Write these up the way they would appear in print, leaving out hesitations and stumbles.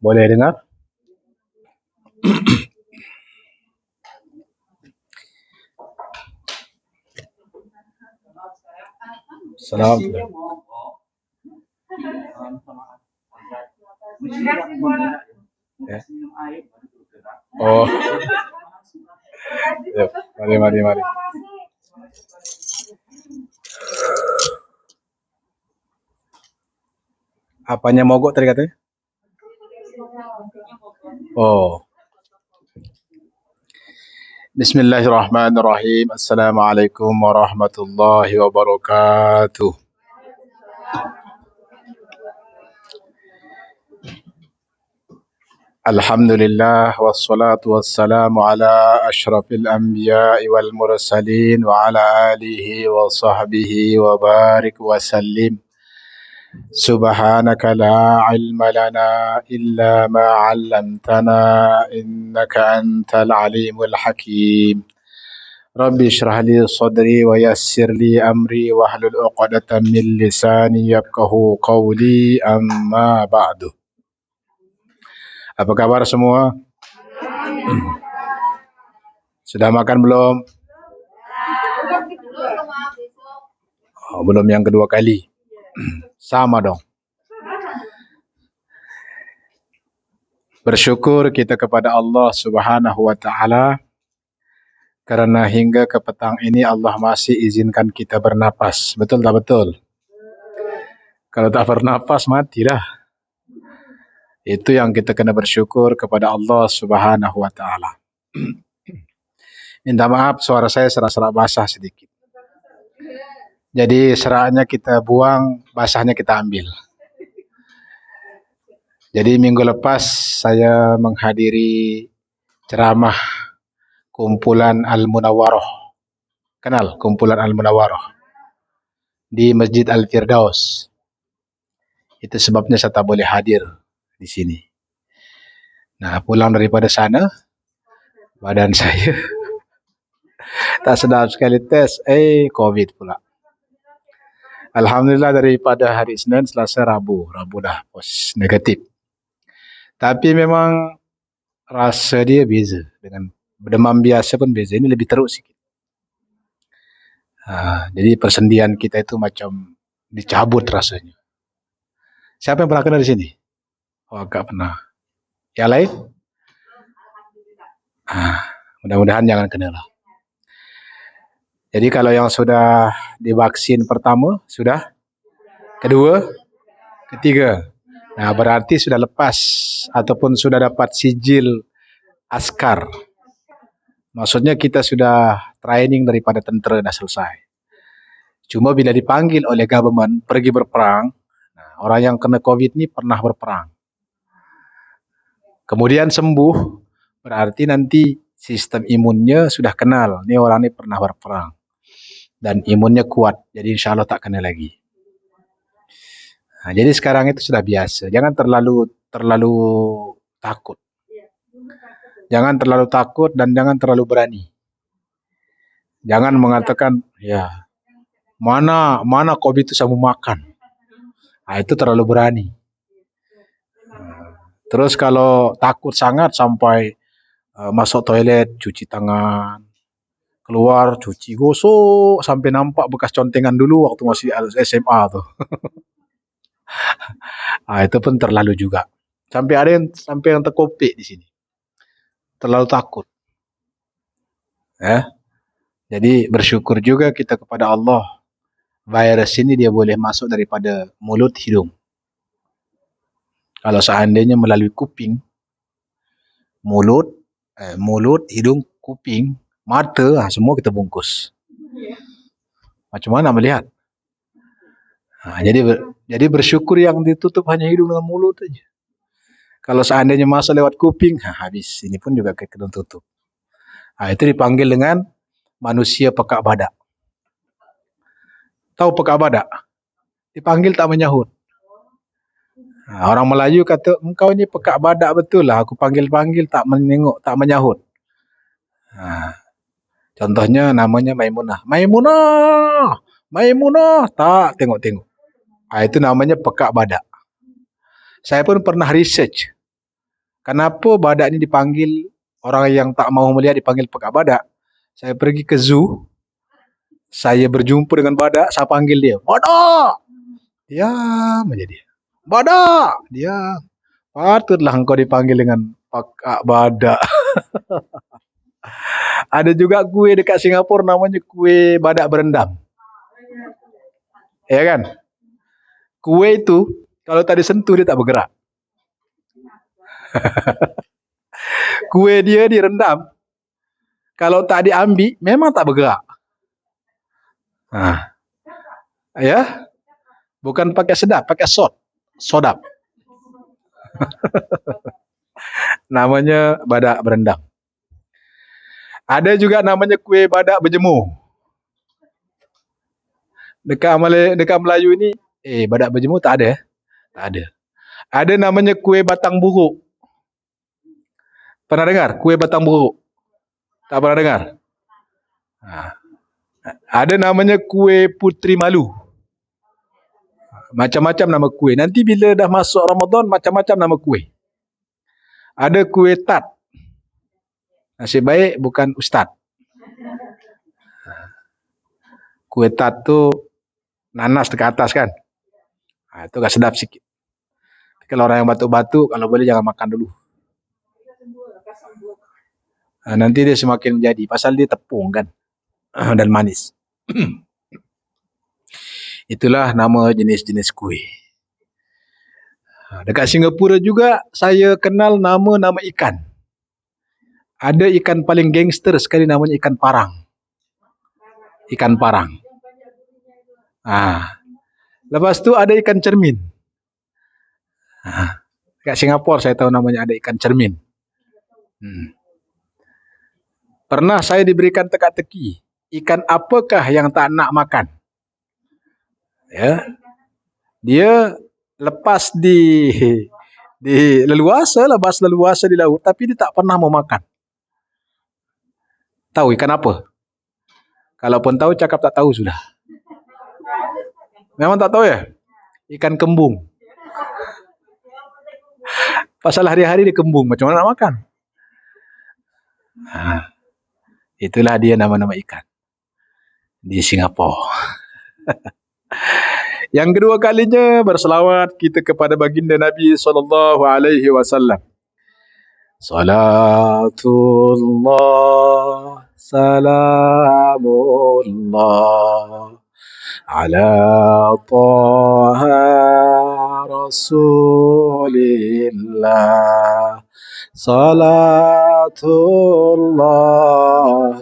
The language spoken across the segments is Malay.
Boleh dengar? Salam. Ya. Oh. Ya, mari. Apanya mogok tadi katanya? Oh. Bismillahirrahmanirrahim. Assalamualaikum warahmatullahi wabarakatuh. Alhamdulillah wassalatu wassalamu ala asyrafil anbiya'i wal mursalin wa ala alihi wa sahbihi wa barik wa sallim. Subhanaka la ilma lana illa ma 'allamtana innaka antal alimul hakim. Rabbi shrah li sadri wa yassir li amri wahlul 'uqdatam min lisani yafqahu qawli, amma ba'du. Apa kabar semua? Sudah makan belum? Oh, belum yang kedua kali. Sama dong. Bersyukur kita kepada Allah Subhanahu wa taala karena hingga ke petang ini Allah masih izinkan kita bernapas. Betul tak betul? Kalau tak bernapas mati dah. Itu yang kita kena bersyukur kepada Allah Subhanahu wa taala. Minta maaf suara saya serak-serak basah sedikit. Jadi seraknya kita buang, basahnya kita ambil. Jadi minggu lepas saya menghadiri ceramah kumpulan Al-Munawwarah. Kenal kumpulan Al-Munawwarah? Di Masjid Al-Firdaus. Itu sebabnya saya tak boleh hadir di sini. Nah, pulang daripada sana, badan saya tak sedap sekali tes, COVID pula. Alhamdulillah daripada hari Senin, Selasa, Rabu dah negatif. Tapi memang rasa dia beza dengan demam biasa pun beza. Ini lebih teruk sikit. Jadi persendian kita itu macam dicabut rasanya. Siapa yang pernah kena di sini? Oh, agak pernah. Yang lain? Mudah-mudahan jangan kena lah. Jadi kalau yang sudah divaksin pertama, sudah? Kedua? Ketiga? Nah, berarti sudah lepas ataupun sudah dapat sijil askar. Maksudnya kita sudah training daripada tentera dah selesai. Cuma bila dipanggil oleh government pergi berperang, orang yang kena COVID ni pernah berperang. Kemudian sembuh, berarti nanti sistem imunnya sudah kenal. Ni orang ni pernah berperang. Dan imunnya kuat, jadi insya Allah tak kena lagi. Jadi sekarang itu sudah biasa. Jangan terlalu takut. Jangan terlalu takut dan jangan terlalu berani. Jangan mengatakan, ya, mana COVID itu sama makan. Itu terlalu berani. Terus kalau takut sangat sampai masuk toilet, cuci tangan, keluar, cuci, gosok, sampai nampak bekas contengan dulu waktu masih SMA tuh. Itu pun terlalu juga. Sampai ada yang terkopik di sini. Terlalu takut. Jadi bersyukur juga kita kepada Allah. Virus ini dia boleh masuk daripada mulut, hidung. Kalau seandainya melalui kuping, mulut, hidung, kuping, mata, semua kita bungkus. Macam mana melihat? Jadi bersyukur yang ditutup hanya hidung dengan mulut saja. Kalau seandainya masuk lewat kuping, habis. Ini pun juga kena tutup. Itu dipanggil dengan manusia pekak badak. Tahu pekak badak? Dipanggil tak menyahut. Orang Melayu kata, engkau ni pekak badak betul lah. Aku panggil-panggil tak menengok, tak menyahut. Contohnya namanya Maimunah. Maimunah, tak tengok-tengok. Itu namanya pekak badak. Saya pun pernah research. Kenapa badak ini dipanggil, orang yang tak mau melihat dipanggil pekak badak? Saya pergi ke zoo, saya berjumpa dengan badak, saya panggil dia, badak! Diam aja dia. Badak! Diam. Patutlah engkau dipanggil dengan pekak badak. Ada juga kue dekat Singapura namanya kue badak berendam. Ya kan? Kue itu kalau tadi sentuh dia tak bergerak. Kue dia direndam. Kalau tak diambil memang tak bergerak. Nah, ya, bukan pakai sedap, pakai sodap. Namanya badak berendam. Ada juga namanya kue badak berjemur. Dekat Melayu ini, badak berjemur tak ada. Tak ada. Ada namanya kue batang buruk. Pernah dengar kue batang buruk? Tak pernah dengar? Nah, ada namanya kue putri malu. Macam-macam nama kue. Nanti bila dah masuk Ramadan, macam-macam nama kue. Ada kue tat. Nasib baik bukan ustaz. Kue tat tu nanas dekat atas kan. Itu agak sedap sikit. Kalau orang yang batuk-batuk, kalau boleh jangan makan dulu. Nanti dia semakin menjadi. Pasal dia tepung kan. Dan manis. Itulah nama jenis-jenis kue. Dekat Singapura juga saya kenal nama-nama ikan. Ada ikan paling gangster sekali namanya ikan parang. Ikan parang. Lepas tu ada ikan cermin. Dekat Singapura saya tahu namanya ada ikan cermin. Pernah saya diberikan teka-teki. Ikan apakah yang tak nak makan? Ya. Dia lepas di leluasa di laut, tapi dia tak pernah mau makan. Tahu ikan apa? Kalaupun tahu, cakap tak tahu sudah. Memang tak tahu ya? Ikan kembung. Pasal hari-hari dia kembung, macam mana nak makan? Itulah dia nama-nama ikan di Singapura. Yang kedua kalinya berselawat kita kepada baginda Nabi SAW. Salatullah, salamullah, ala taha rasulillah. Salatullah,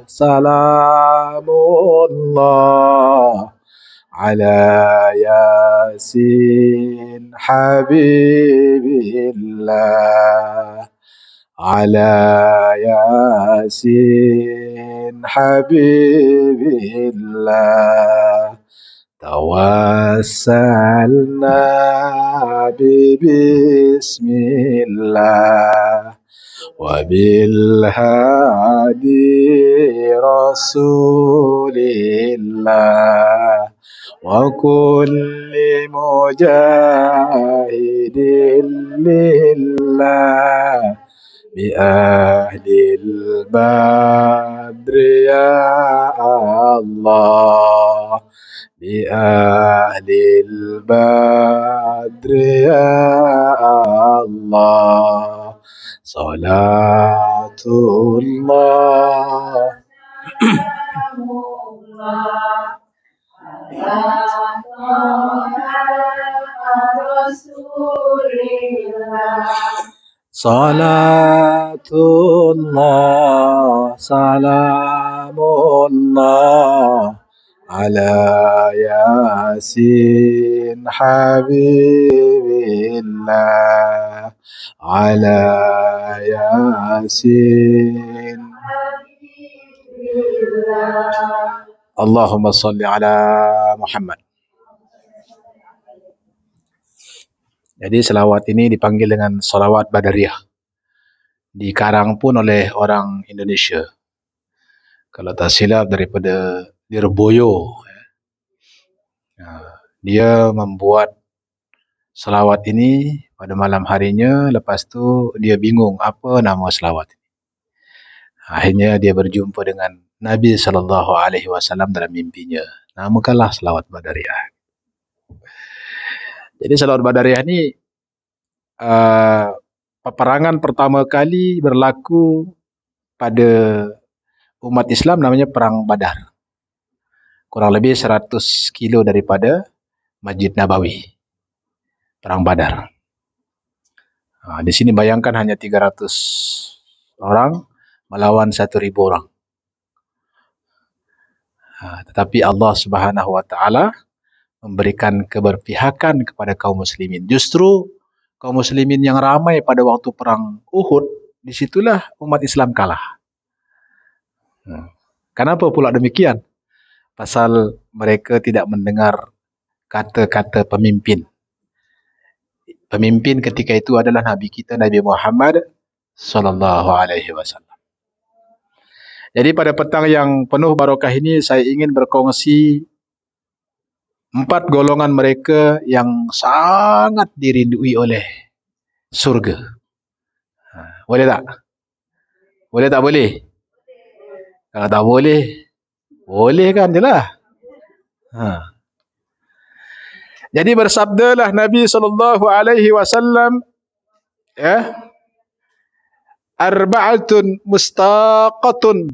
salamullah, ala yasin habibillah. Ala yasin habibillah. Tawassalna bismillah. Wabilhadi rasulillah. Wa kulli mujahidin lillah. Bi ahlil badri ya Allah. Bi ahlil badri ya Allah. Salatullah. Salatullah, salamullah, ala yasin habibillah. Ala yasin habibillah. Allahumma salli ala Muhammad. Jadi selawat ini dipanggil dengan selawat Badariyah. Dikarang pun oleh orang Indonesia. Kalau tak silap daripada Lirboyo. Dia membuat selawat ini pada malam harinya. Lepas tu dia bingung apa nama selawat. Akhirnya dia berjumpa dengan Nabi SAW dalam mimpinya. Namakanlah selawat Badariyah. Jadi selawat Badariyah ni peperangan pertama kali berlaku pada umat Islam, namanya Perang Badar. Kurang lebih 100 kilo daripada Masjid Nabawi. Perang Badar. Di sini bayangkan hanya 300 orang melawan 1.000 orang. Tetapi Allah Subhanahu Wa Taala memberikan keberpihakan kepada kaum muslimin. Justru kaum muslimin yang ramai pada waktu perang Uhud, disitulah umat Islam kalah. Kenapa pula demikian? Pasal mereka tidak mendengar kata-kata pemimpin. Pemimpin ketika itu adalah Nabi kita, Nabi Muhammad sallallahu alaihi wasallam. Jadi pada petang yang penuh barakah ini, saya ingin berkongsi 4 golongan mereka yang sangat dirindui oleh surga. Boleh tak? Boleh tak boleh? Kalau tak boleh, boleh kan je lah. Jadi bersabdalah Nabi SAW, ya, arba'atun mustaqatun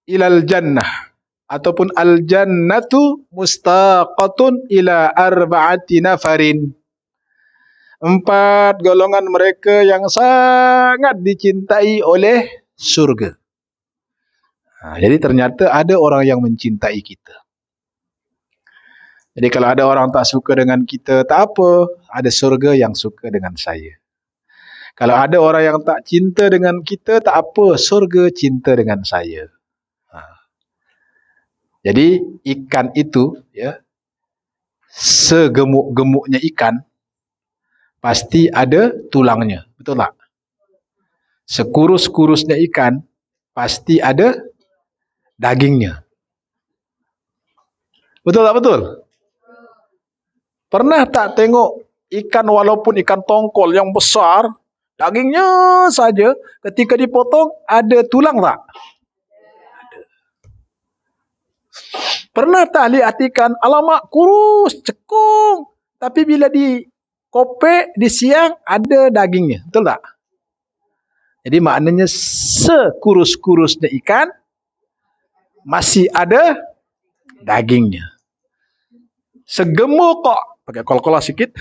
ilal jannah, ataupun al jannatu mustaqatun ila arba'ati nafarin. 4 golongan mereka yang sangat dicintai oleh surga. Jadi ternyata ada orang yang mencintai kita. Jadi kalau ada orang tak suka dengan kita, tak apa, ada surga yang suka dengan saya. Kalau ada orang yang tak cinta dengan kita, tak apa, surga cinta dengan saya. Jadi ikan itu, ya, segemuk-gemuknya ikan, pasti ada tulangnya. Betul tak? Sekurus-kurusnya ikan, pasti ada dagingnya. Betul tak betul? Pernah tak tengok ikan walaupun ikan tongkol yang besar, dagingnya saja, ketika dipotong ada tulang tak? Ada. Pernah tak lihat ikan, alamak kurus, cekung, tapi bila dikopek, disiang, ada dagingnya. Betul tak? Jadi maknanya sekurus-kurusnya ikan, masih ada dagingnya. Segemuk kok, pakai kol-kola sikit.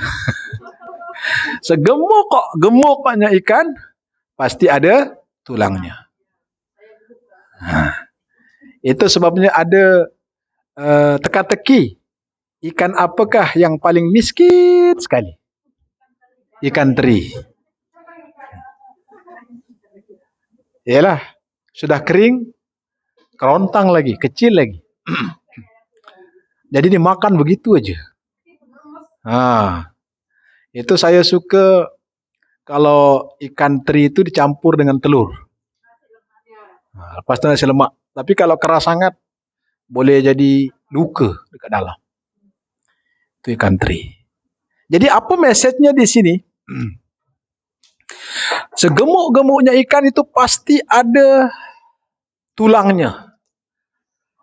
Segemuk kok, gemuknya ikan, pasti ada tulangnya. Itu sebabnya ada teka-teki. Ikan apakah yang paling miskin sekali? Ikan teri. Yalah, sudah kering, kerontang lagi, kecil lagi. Jadi dimakan begitu aja. Itu saya suka kalau ikan teri itu dicampur dengan telur. Lepas itu nasi lemak. Tapi kalau keras sangat, boleh jadi luka dekat dalam. Itu ikan teri. Jadi apa message-nya di sini? Segemuk-gemuknya ikan itu pasti ada tulangnya.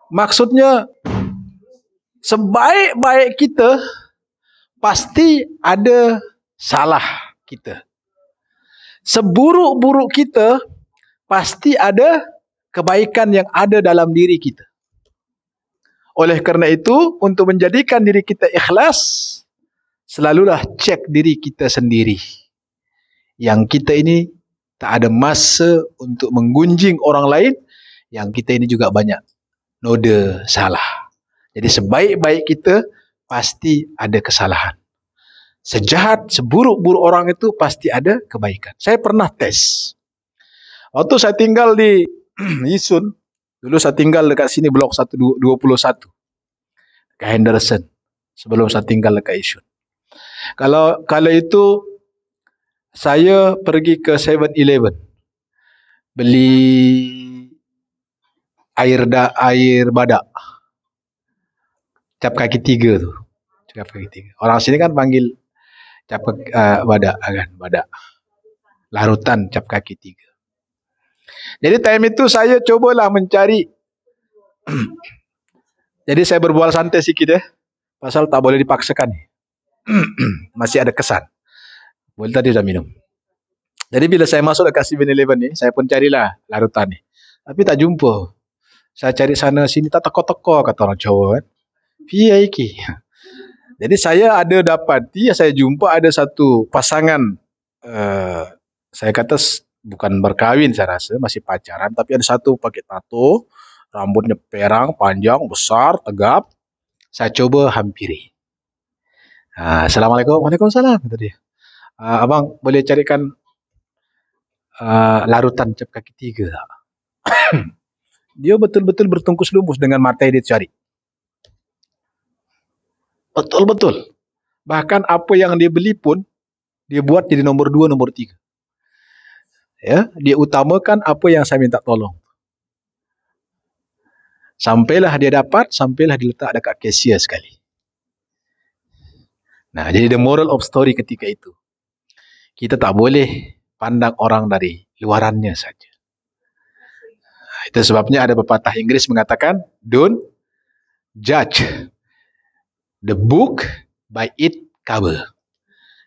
Maksudnya, sebaik-baik kita, pasti ada salah kita. Seburuk-buruk kita, pasti ada kebaikan yang ada dalam diri kita. Oleh kerana itu, untuk menjadikan diri kita ikhlas, selalulah cek diri kita sendiri. Yang kita ini tak ada masa untuk menggunjing orang lain, yang kita ini juga banyak noda salah. Jadi sebaik-baik kita, pasti ada kesalahan. Sejahat, seburuk-buruk orang itu pasti ada kebaikan. Saya pernah tes. Waktu saya tinggal di Yisun, dulu saya tinggal dekat sini blok 121. Ke Henderson. Sebelum saya tinggal dekat Yisun. Kalau itu saya pergi ke 7-Eleven. Beli air badak. Cap kaki 3 tu. Cap kaki 3. Orang sini kan panggil Cap badak kan, badak. Larutan cap kaki 3. Jadi time itu saya cobalah mencari. Jadi saya berbual santai sikit ya. Pasal tak boleh dipaksakan. Masih ada kesan. Boleh tadi sudah minum. Jadi bila saya masuk ke 7-Eleven ni, saya pun carilah larutan ni. Tapi tak jumpa. Saya cari sana sini tak teko-teko kata orang Jawa kan. Piye iki? Jadi saya ada dapati, saya jumpa ada satu pasangan, saya kata bukan berkahwin saya rasa, masih pacaran, tapi ada satu pakai tato, rambutnya perang, panjang, besar, tegap. Saya coba hampiri. Assalamualaikum. Waalaikumsalam, kata dia. Abang boleh carikan larutan cap kaki 3 tak? Dia betul-betul bertungkus lumus dengan mata yang dia cari. Betul-betul. Bahkan apa yang dia beli pun, dia buat jadi nombor 2, nombor 3. Ya, dia utamakan apa yang saya minta tolong. Sampailah dia dapat, sampailah diletak dekat cashier sekali. Nah, jadi the moral of story ketika itu, kita tak boleh pandang orang dari luarannya saja. Itu sebabnya ada pepatah Inggris mengatakan, don't judge the book by its cover.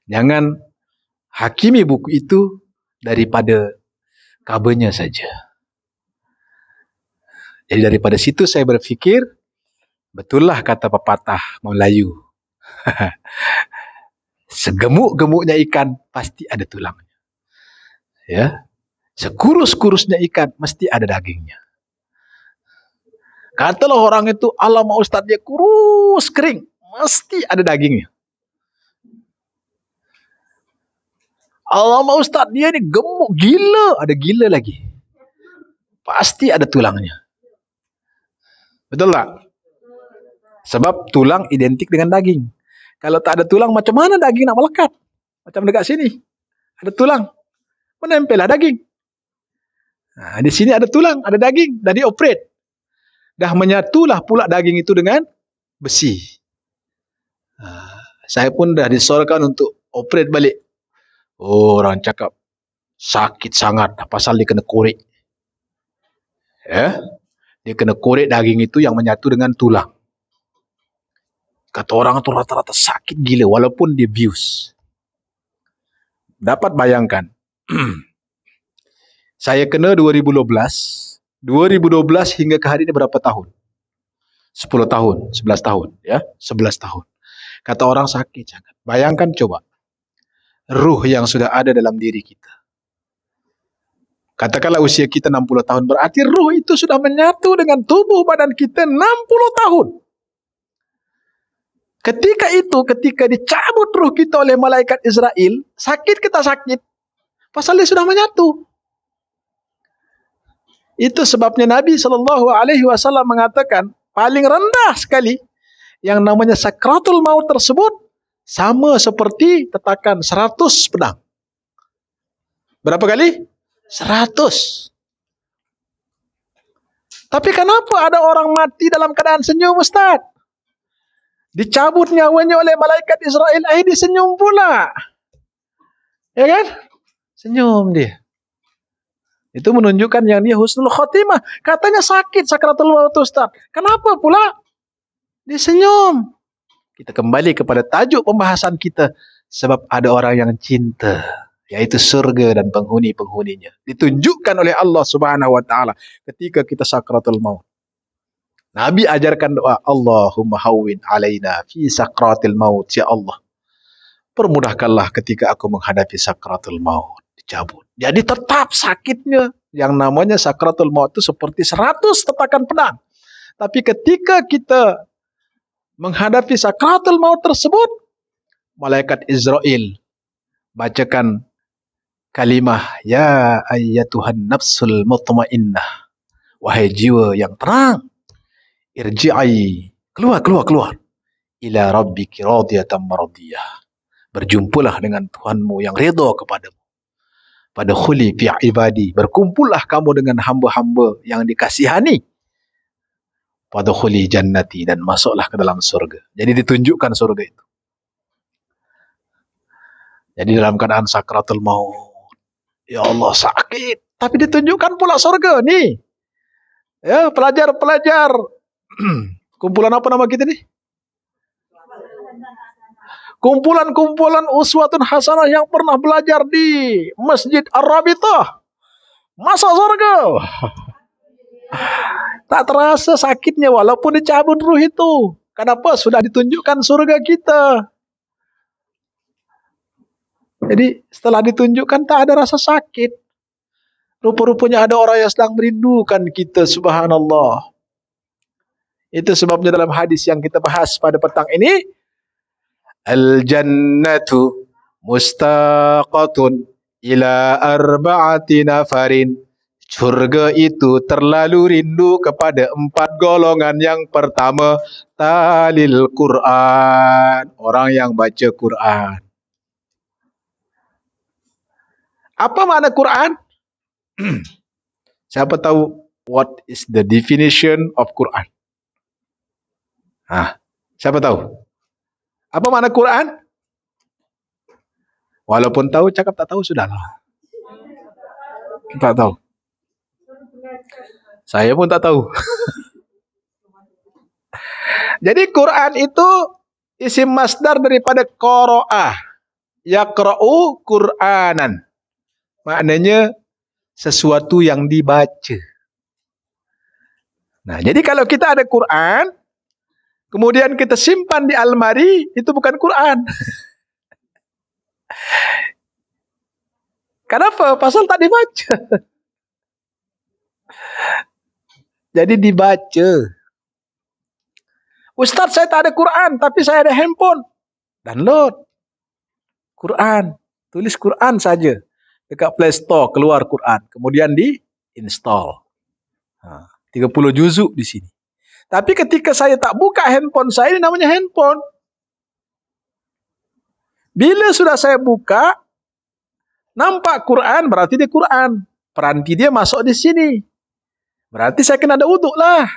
Jangan hakimi buku itu daripada covernya saja. Jadi daripada situ saya berfikir, betullah kata pepatah Melayu. Segemuk-gemuknya ikan pasti ada tulangnya. Ya. Sekurus-kurusnya ikan mesti ada dagingnya. Katalah orang itu, alamak Ustaz dia kurus kering, mesti ada dagingnya. Alamak Ustaz dia ni gemuk gila, ada gila lagi. Pasti ada tulangnya. Betul tak? Sebab tulang identik dengan daging. Kalau tak ada tulang, macam mana daging nak melekat? Macam dekat sini, ada tulang, menempellah daging. Nah, di sini ada tulang, ada daging, dah dioperate. Dah menyatulah pula daging itu dengan besi. Saya pun dah disorkan untuk operate balik. Oh, orang cakap sakit sangat, pasal dia kena korek. Ya, dia kena korek daging itu yang menyatu dengan tulang. Kata orang itu rata-rata sakit gila walaupun dia bius. Dapat bayangkan. Saya kena 2012 hingga ke hari ini berapa tahun? 10 tahun, 11 tahun, ya, 11 tahun. Kata orang sakit sangat. Bayangkan coba. Ruh yang sudah ada dalam diri kita. Katakanlah usia kita 60 tahun, berarti ruh itu sudah menyatu dengan tubuh badan kita 60 tahun. Ketika dicabut ruh kita oleh malaikat Israel, sakit kita sakit. Pasal dia sudah menyatu. Itu sebabnya Nabi SAW mengatakan, paling rendah sekali yang namanya sakratul maut tersebut sama seperti tetakan 100 pedang. Berapa kali? 100. Tapi kenapa ada orang mati dalam keadaan senyum, Ustaz? Dicabut nyawanya oleh malaikat Israel, dia senyum pula. Ya kan? Senyum dia. Itu menunjukkan yang dia husnul khotimah. Katanya sakit sakratul maut, Ustaz. Kenapa pula? Dia senyum. Kita kembali kepada tajuk pembahasan kita. Sebab ada orang yang cinta, yaitu surga dan penghuni-penghuninya. Ditunjukkan oleh Allah Subhanahu Wa Taala ketika kita sakratul maut. Nabi ajarkan doa, Allahumma hawwin alaina fi sakratil maut, ya Allah. Permudahkanlah ketika aku menghadapi sakratul maut. Dicabut. Jadi tetap sakitnya. Yang namanya sakratul maut itu seperti 100 tetakan pedang. Tapi ketika kita menghadapi sakratul maut tersebut, malaikat Israel bacakan kalimah, ya ayyatuhan nafsul mutmainnah. Wahai jiwa yang tenang, irji'i, keluar. Ila rabbiki radiyatan maradiyah. Berjumpulah dengan Tuhanmu yang redha kepadamu. Fadkhuli fi ibadi, berkumpullah kamu dengan hamba-hamba yang dikasihani. Fadkhuli jannati, dan masuklah ke dalam surga. Jadi ditunjukkan surga itu. Jadi dalam keadaan sakratul maut, ya Allah sakit, tapi ditunjukkan pula surga nih. Ya, pelajar-pelajar. Kumpulan apa nama kita nih? Kumpulan-kumpulan uswatun hasanah yang pernah belajar di Masjid Ar-Rabitah. Masa surga. Tak terasa sakitnya walaupun dicabut ruh itu. Kenapa? Sudah ditunjukkan surga kita. Jadi setelah ditunjukkan tak ada rasa sakit. Rupa-rupanya ada orang yang sedang merindukan kita, subhanallah. Itu sebabnya dalam hadis yang kita bahas pada petang ini, al-jannatu mustaqatun ila arba'ati nafarin. Surga itu terlalu rindu kepada 4 golongan. Yang pertama, talil Quran, orang yang baca Quran. Apa makna Quran? Siapa tahu what is the definition of Quran? Siapa tahu? Apa makna Quran? Walaupun tahu, cakap tak tahu, sudahlah. Tak tahu. Saya pun tak tahu. Jadi Quran itu isim masdar daripada qara'a. Yaqra'u Qur'anan. Maknanya sesuatu yang dibaca. Nah, jadi kalau kita ada Quran, kemudian kita simpan di almari, itu bukan Quran. Kenapa? Pasal tak dibaca. Jadi dibaca. Ustaz, saya tak ada Quran, tapi saya ada handphone. Download Quran. Tulis Quran saja. Dekat Play Store, keluar Quran. Kemudian di-install. 30 juzuk di sini. Tapi ketika saya tak buka handphone saya, ini namanya handphone. Bila sudah saya buka, nampak Quran, berarti dia Quran. Peranti dia masuk di sini. Berarti saya kena ada wuduk lah.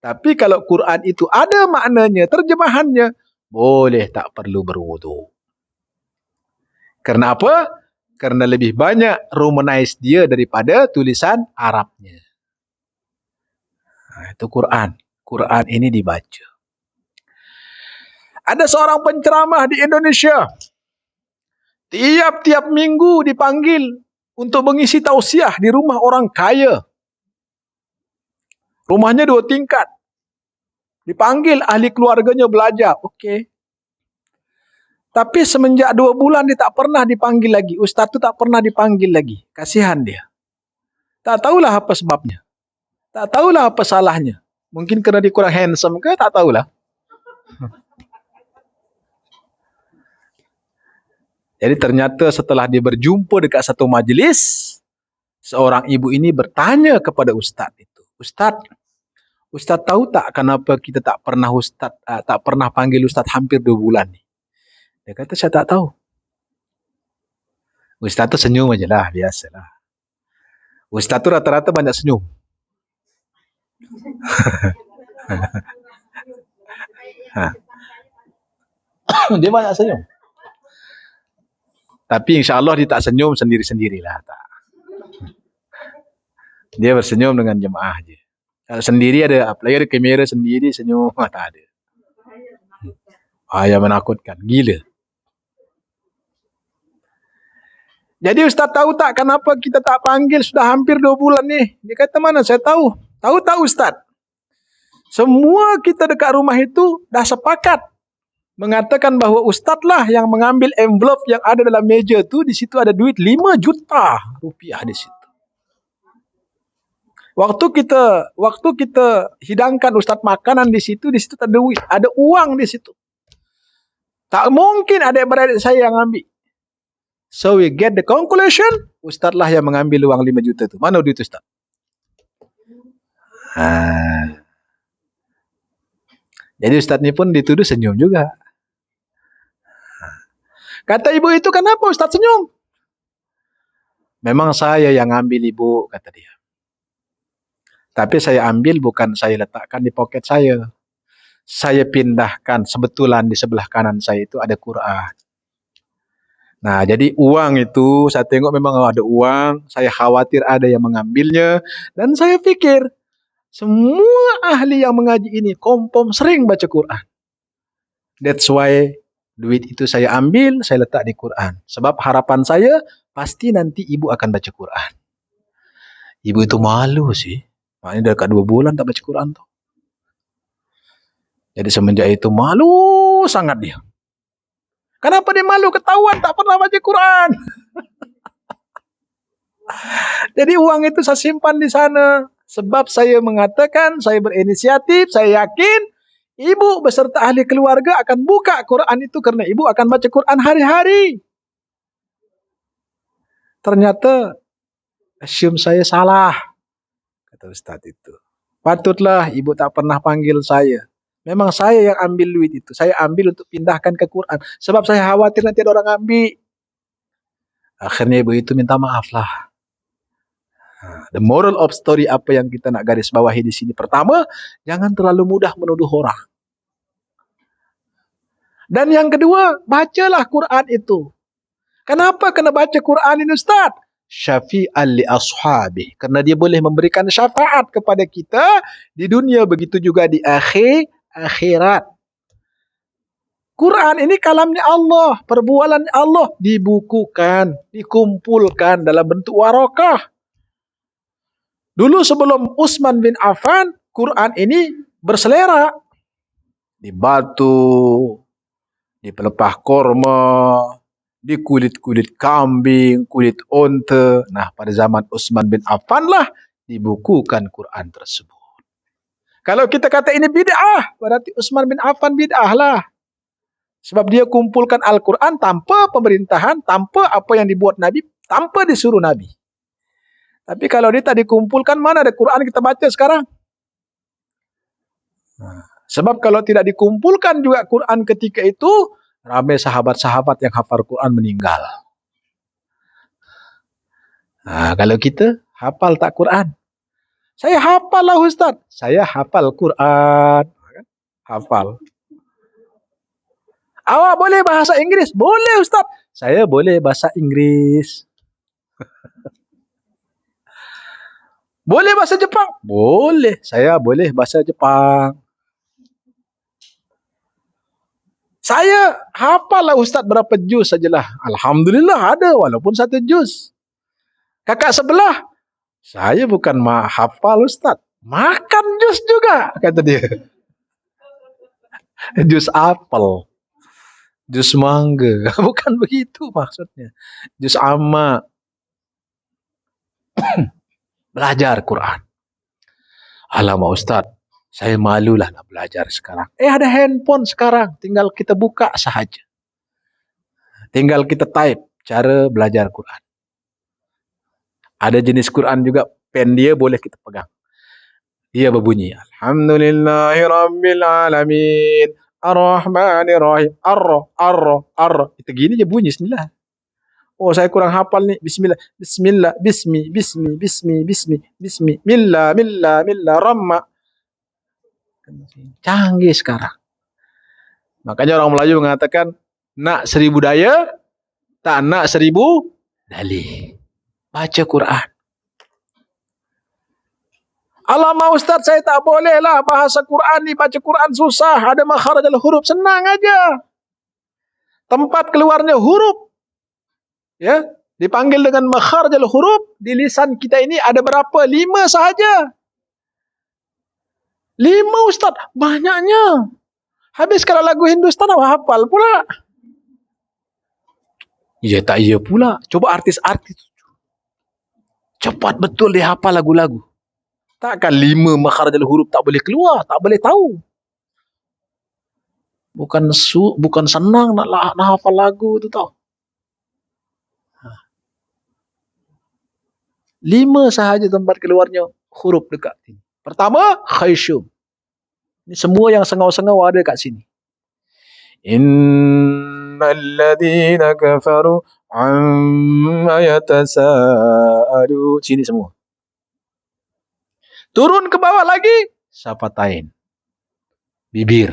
Tapi kalau Quran itu ada maknanya, terjemahannya, boleh tak perlu berwuduk. Karena apa? Karena lebih banyak Romanize dia daripada tulisan Arabnya. Nah, itu Quran. Quran ini dibaca. Ada seorang penceramah di Indonesia. Tiap-tiap minggu dipanggil untuk mengisi tausiah di rumah orang kaya. Rumahnya 2 tingkat. Dipanggil ahli keluarganya belajar. Okey. Tapi semenjak 2 bulan dia tak pernah dipanggil lagi. Ustaz tu tak pernah dipanggil lagi. Kasihan dia. Tak tahulah apa sebabnya. Tak tahulah apa salahnya. Mungkin kerana dia kurang handsome ke? Tak tahulah. Jadi ternyata setelah dia berjumpa dekat satu majlis, seorang ibu ini bertanya kepada ustaz itu. Ustaz tahu tak kenapa kita tak pernah panggil ustaz hampir 2 bulan ni? Dia kata saya tak tahu. Ustaz tu senyum aja lah, biasalah. Ustaz tu rata-rata banyak senyum. Dia banyak senyum. Tapi insya-Allah dia tak senyum sendiri-sendirilah, tak. Dia bersenyum dengan jemaah je. Kalau sendiri ada, apalagi ada kamera sendiri senyum, tak ada. Yang menakutkan, gila. Jadi Ustaz tahu tak kenapa kita tak panggil sudah hampir 2 bulan ni? Dia kata mana saya tahu. Tahu tak Ustaz? Semua kita dekat rumah itu dah sepakat mengatakan bahawa Ustaz lah yang mengambil envelope yang ada dalam meja tu, di situ ada duit 5 juta rupiah di situ. Waktu kita hidangkan Ustaz makanan di situ ada duit, ada uang di situ. Tak mungkin adik-beradik saya yang ambil. So we get the conclusion, Ustaz lah yang mengambil uang 5 juta tu. Mana duit Ustaz? Jadi Ustaz ni pun dituduh senyum juga. Kata ibu itu, kenapa Ustaz senyum? Memang saya yang ambil ibu, kata dia. Tapi saya ambil bukan saya letakkan di poket saya. Saya pindahkan, sebetulan di sebelah kanan saya itu ada Quran. Nah, jadi uang itu saya tengok memang ada uang, saya khawatir ada yang mengambilnya, dan saya pikir semua ahli yang mengaji ini kompom sering baca Quran. That's why duit itu saya ambil, saya letak di Quran. Sebab harapan saya pasti nanti ibu akan baca Quran. Ibu itu malu sih. Makanya dekat 2 bulan tak baca Quran tuh. Jadi semenjak itu malu sangat dia. Kenapa dia malu? Ketahuan tak pernah baca Quran. Jadi uang itu saya simpan di sana. Sebab saya mengatakan, saya berinisiatif, saya yakin ibu beserta ahli keluarga akan buka Quran itu karena ibu akan baca Quran hari-hari. Ternyata assume saya salah, kata Ustaz itu. Patutlah ibu tak pernah panggil saya. Memang saya yang ambil duit itu. Saya ambil untuk pindahkan ke Quran. Sebab saya khawatir nanti ada orang ambil. Akhirnya ibu itu minta maaf lah. The moral of story apa yang kita nak garis bawahi di sini. Pertama, jangan terlalu mudah menuduh orang. Dan yang kedua, bacalah Quran itu. Kenapa kena baca Quran ini Ustaz? Syafi'an li ashabi. Karena dia boleh memberikan syafaat kepada kita di dunia, begitu juga di akhirat. Quran ini kalamnya Allah, perbualan Allah, dibukukan, dikumpulkan dalam bentuk warakah. Dulu sebelum Utsman bin Affan, Quran ini berselera di batu, di pelepah korma, di kulit-kulit kambing, kulit onta. Nah, pada zaman Utsman bin Affan lah dibukukan Quran tersebut. Kalau kita kata ini bid'ah, berarti Utsman bin Affan bid'ah lah. Sebab dia kumpulkan Al-Quran tanpa pemerintahan, tanpa apa yang dibuat Nabi, tanpa disuruh Nabi. Tapi kalau dia tak dikumpulkan, mana ada Quran kita baca sekarang? Sebab kalau tidak dikumpulkan juga Quran ketika itu, ramai sahabat-sahabat yang hafal Quran meninggal. Nah, kalau kita hafal tak Quran? Saya hafal lah Ustaz. Saya hafal Quran. Hafal. Awak boleh bahasa Inggris? Boleh Ustaz. Saya boleh bahasa Inggris. Boleh bahasa Jepang? Boleh. Saya boleh bahasa Jepang. Saya hafal lah Ustaz berapa juz sajalah. Alhamdulillah ada walaupun 1 juz. Kakak sebelah, saya bukan hafal Ustaz. Makan juz juga, kata dia. Juz apel. Jus mangga. Bukan begitu maksudnya. Jus amma. Belajar Quran. Alamak Ustaz, saya malulah nak belajar sekarang. Ada handphone sekarang. Tinggal kita buka sahaja. Tinggal kita type cara belajar Quran. Ada jenis Quran juga, pen dia boleh kita pegang. Dia berbunyi. Alhamdulillahirrabbilalamin. Ar-Rahmanir-Rahim. Ar-Ra. Itu gini je bunyi bismillah. Oh, saya kurang hafal nih. Bismillah. Bismillah. Bismi. Milla. Ramma. Canggih sekarang. Makanya orang Melayu mengatakan, nak 1000 daya, tak nak 1000 dalih. Baca Quran. Alamak Ustaz, saya tak boleh lah bahasa Quran ni, baca Quran susah, ada makharaj al-huruf. Senang aja. Tempat keluarnya huruf, ya, dipanggil dengan makharaj al-huruf, di lisan kita ini ada berapa? 5 sahaja. 5 Ustaz, banyaknya. Habis kalau lagu Hindustan, apa hafal pula? Ya tak iya pula. Coba artis-artis. Cepat betul dia hafal lagu-lagu. Takkan 5 makharaj al-huruf tak boleh keluar, tak boleh tahu. Bukan senang nak hafal lagu tu tau. 5 sahaja tempat keluarnya huruf dekat sini. Pertama, khayshum. Ini semua yang sengau-sengau ada kat sini. Innal ladzina kafaru amma yatasaalu. Sini semua. Turun ke bawah lagi, syafatain. Bibir.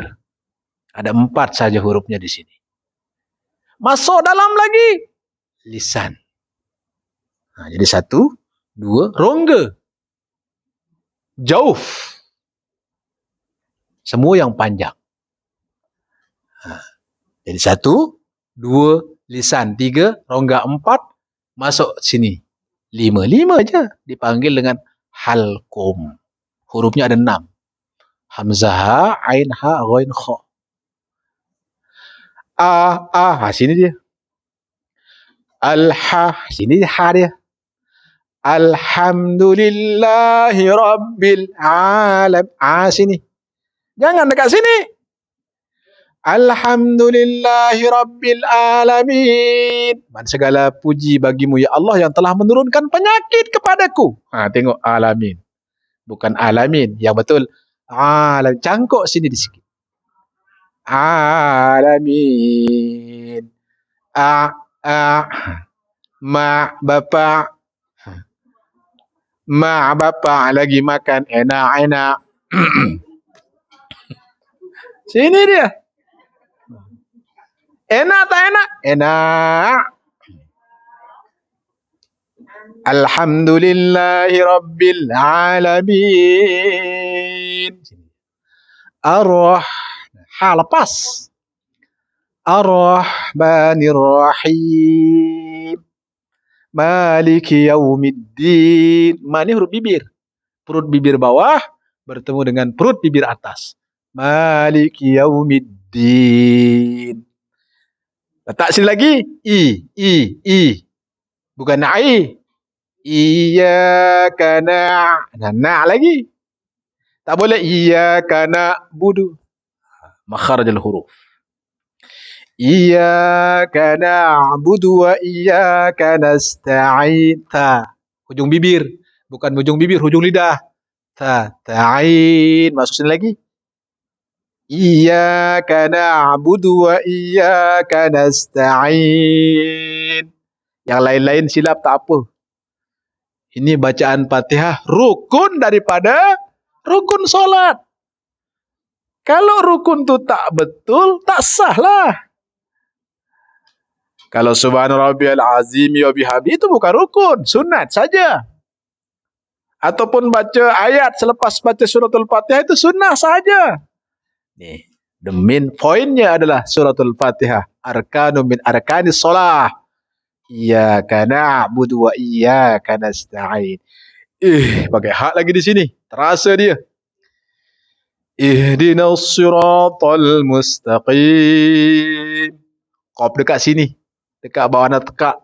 Ada 4 saja hurufnya di sini. Masuk dalam lagi, lisan. Jadi 1, 2, rongga. Jauf. Semua yang panjang. Jadi 1, 2, lisan. 3, rongga. 4, masuk sini. 5 aja. Dipanggil dengan halqum. Hurufnya ada 6. Hamzah, ha, ain, ha, ghain, kha. Sini dia. Al-ha, sini ha dia. Alhamdulillahi rabbil alam. Sini. Jangan dekat sini. Alhamdulillahi rabbil alamin. Segala puji bagimu ya Allah yang telah menurunkan penyakit kepadaku. Tengok alamin. Bukan alamin. Yang betul alam. Cangkok sini di sikit. Alamin. Ma bapak. Ma bapak lagi makan enak-enak. Sini dia. Enak tak enak? Enak. Alhamdulillahi rabbil alamin. Ha lepas. Ar-Rahmanir Rahim. Maliki yaumiddin. Ma ni huruf bibir. Perut bibir bawah bertemu dengan perut bibir atas. Maliki yaumiddin. Letak sini lagi. I. Bukan na'i. Iyyaka na' lagi. Tak boleh iyyaka na'budu. Makharajul huruf. Iyyaka na'budu wa iyyaka nasta'in. Hujung bibir. Bukan hujung bibir, hujung lidah. Ta'in. Masuk sini lagi. Iyyaka na'budu wa iyyaka nasta'in. Yang lain-lain silap tak apa. Ini bacaan Fatihah rukun daripada rukun solat. Kalau rukun tu tak betul, tak sah lah. Kalau subhana rabbiyal azim wa bihamdi itu bukan rukun, sunat saja. Ataupun baca ayat selepas baca suratul Fatihah itu sunnah saja. Nih, the main pointnya adalah suratul Fatihah. Arkanun min arkanis shalah. Iyyaka na'budu wa iyyaka nasta'in. Pakai hak lagi di sini. Terasa dia. Ihdinas siratal mustaqim. Qaf dekat sini. Dekat bawah nak tekak.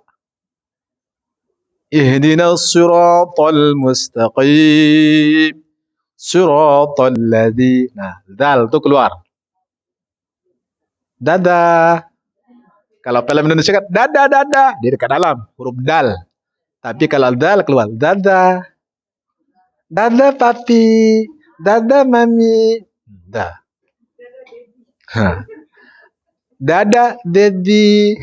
Ihdinas siratal mustaqim. Siratal ladzina. Dal tu keluar. Dadah. Kalau film Indonesia kan dadah. Dia dekat dalam. Huruf dal. Tapi kalau dal keluar. Dadah. Dadah papi. Dadah mami. Dah. Dadah daddy.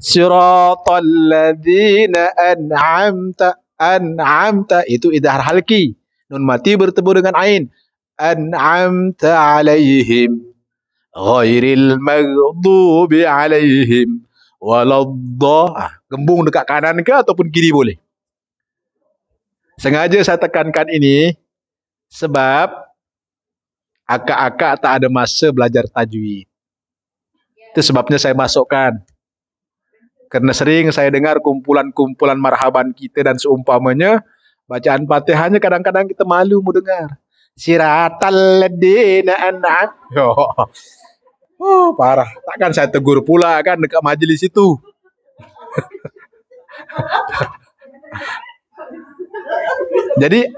Siratal ladzina an'amta itu idhar halki. Nun mati bertemu dengan ain. An'amta alaihim ghairil maghdubi alaihim waladhdallin. Gembung dekat kanan ke ataupun kiri boleh. Sengaja saya tekankan ini sebab akak-akak tak ada masa belajar tajwid. Itu sebabnya saya masukkan. Karena sering saya dengar kumpulan-kumpulan marhaban kita dan seumpamanya, bacaan Fatihahnya kadang-kadang kita malu mau dengar. Siratal ladzina an'amta. Parah. Takkan saya tegur pula kan dekat majlis itu. Jadi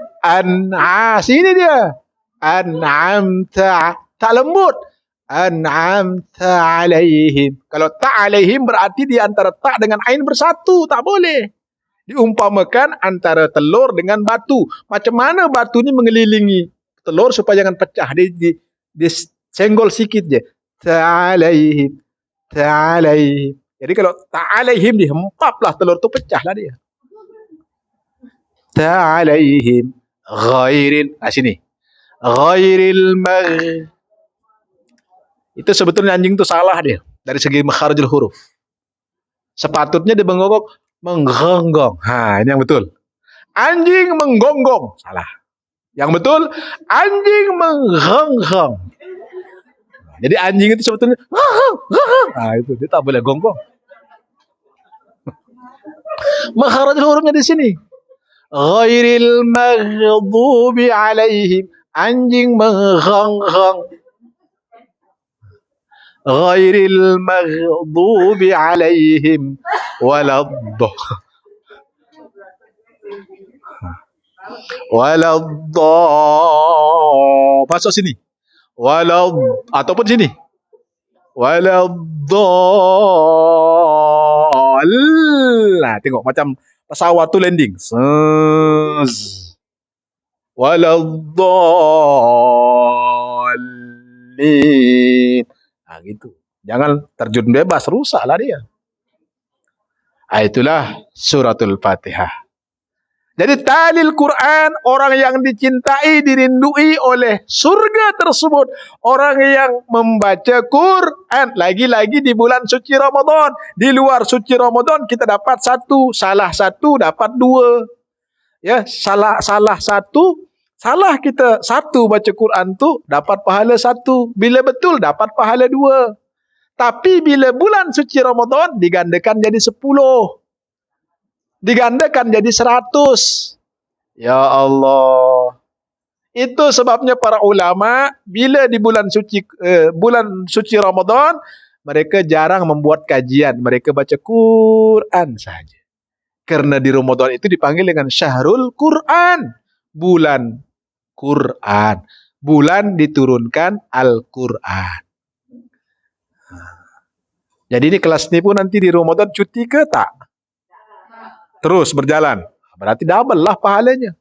sini dia. An'amta. Tak lembut. An'amta alaihim. Kalau tak alaihim berarti di antara tak dengan ain bersatu. Tak boleh. Diumpamakan antara telur dengan batu. Macam mana batu ni mengelilingi telur supaya jangan pecah. Dia senggol sikit je. Ta'alaihim. Ta'alaihim. Jadi kalau ta'alaihim dihempaplah telur tu pecahlah dia. Ta'alaihim. Ghairil. Sini. Ghairil magh. Itu sebetulnya anjing tu salah dia. Dari segi makharijul huruf. Sepatutnya dia menggonggong. Ini yang betul. Anjing menggonggong. Salah. Yang betul, anjing menggonggong. Jadi anjing itu sebetulnya itu dia tak boleh gonggong. Makhraj hurufnya di sini. Ghairil maghdubi alaihim. Anjing menggonggong. Ghairil maghdubi alaihim waladdah. Waladdah. Masuk sini. Ataupun sini. Waladdah. Nah, tengok macam pesawat tu landing. Waladdallin. Gitu. Jangan terjun bebas, rusaklah dia. Itulah suratul Fatihah. Jadi talil Quran, orang yang dicintai, dirindui oleh surga tersebut. Orang yang membaca Quran. Lagi-lagi di bulan suci Ramadan. Di luar suci Ramadan kita dapat satu. Salah satu dapat dua. Ya, salah kita satu baca Quran tu dapat pahala satu. Bila betul dapat pahala dua. Tapi bila bulan suci Ramadan digandakan jadi 10. Digandakan jadi 100. Ya Allah. Itu sebabnya para ulama bila di bulan suci Ramadan mereka jarang membuat kajian, mereka baca Quran saja. Karena di Ramadan itu dipanggil dengan Syahrul Quran, bulan Quran, bulan diturunkan Al-Quran. Jadi ini kelas ini pun nanti di Ramadan cuti ke tak? Terus berjalan. Berarti double lah pahalanya.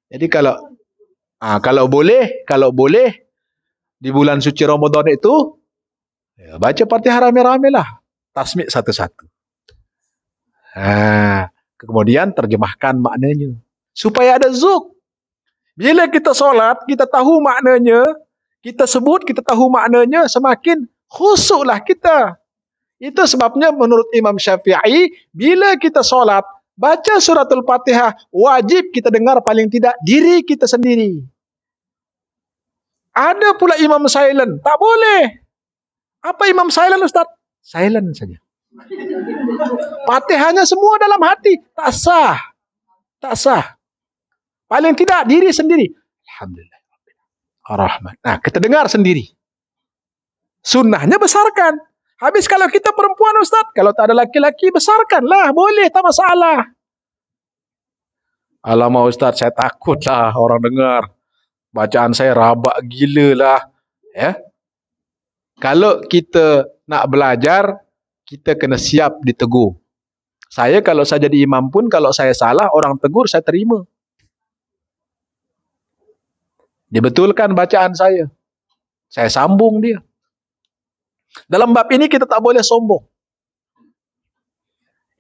Jadi kalau boleh di bulan suci Ramadan itu ya, baca Fatihah rame-rame lah. Tasmik satu-satu. Kemudian terjemahkan maknanya. Supaya ada zuk. Bila kita solat, kita tahu maknanya, kita sebut, kita tahu maknanya, semakin khusyuklah kita. Itu sebabnya menurut Imam Syafi'i, bila kita solat, baca suratul Fatihah, wajib kita dengar paling tidak diri kita sendiri. Ada pula imam silent, tak boleh. Apa imam silent, Ustaz? Silent saja. Fatihahnya semua dalam hati, tak sah. Tak sah. Paling tidak diri sendiri. Alhamdulillah. Ar-Rahman. Nah, kita dengar sendiri. Sunnahnya besarkan. Habis kalau kita perempuan, Ustaz, kalau tak ada laki-laki, besarkanlah. Boleh, tak masalah. Alamak Ustaz, saya takutlah orang dengar. Bacaan saya rabak gila lah. Ya? Kalau kita nak belajar, kita kena siap ditegur. Saya kalau saya jadi imam pun, kalau saya salah, orang tegur, saya terima. Dibetulkan bacaan saya. Saya sambung dia. Dalam bab ini kita tak boleh sombong.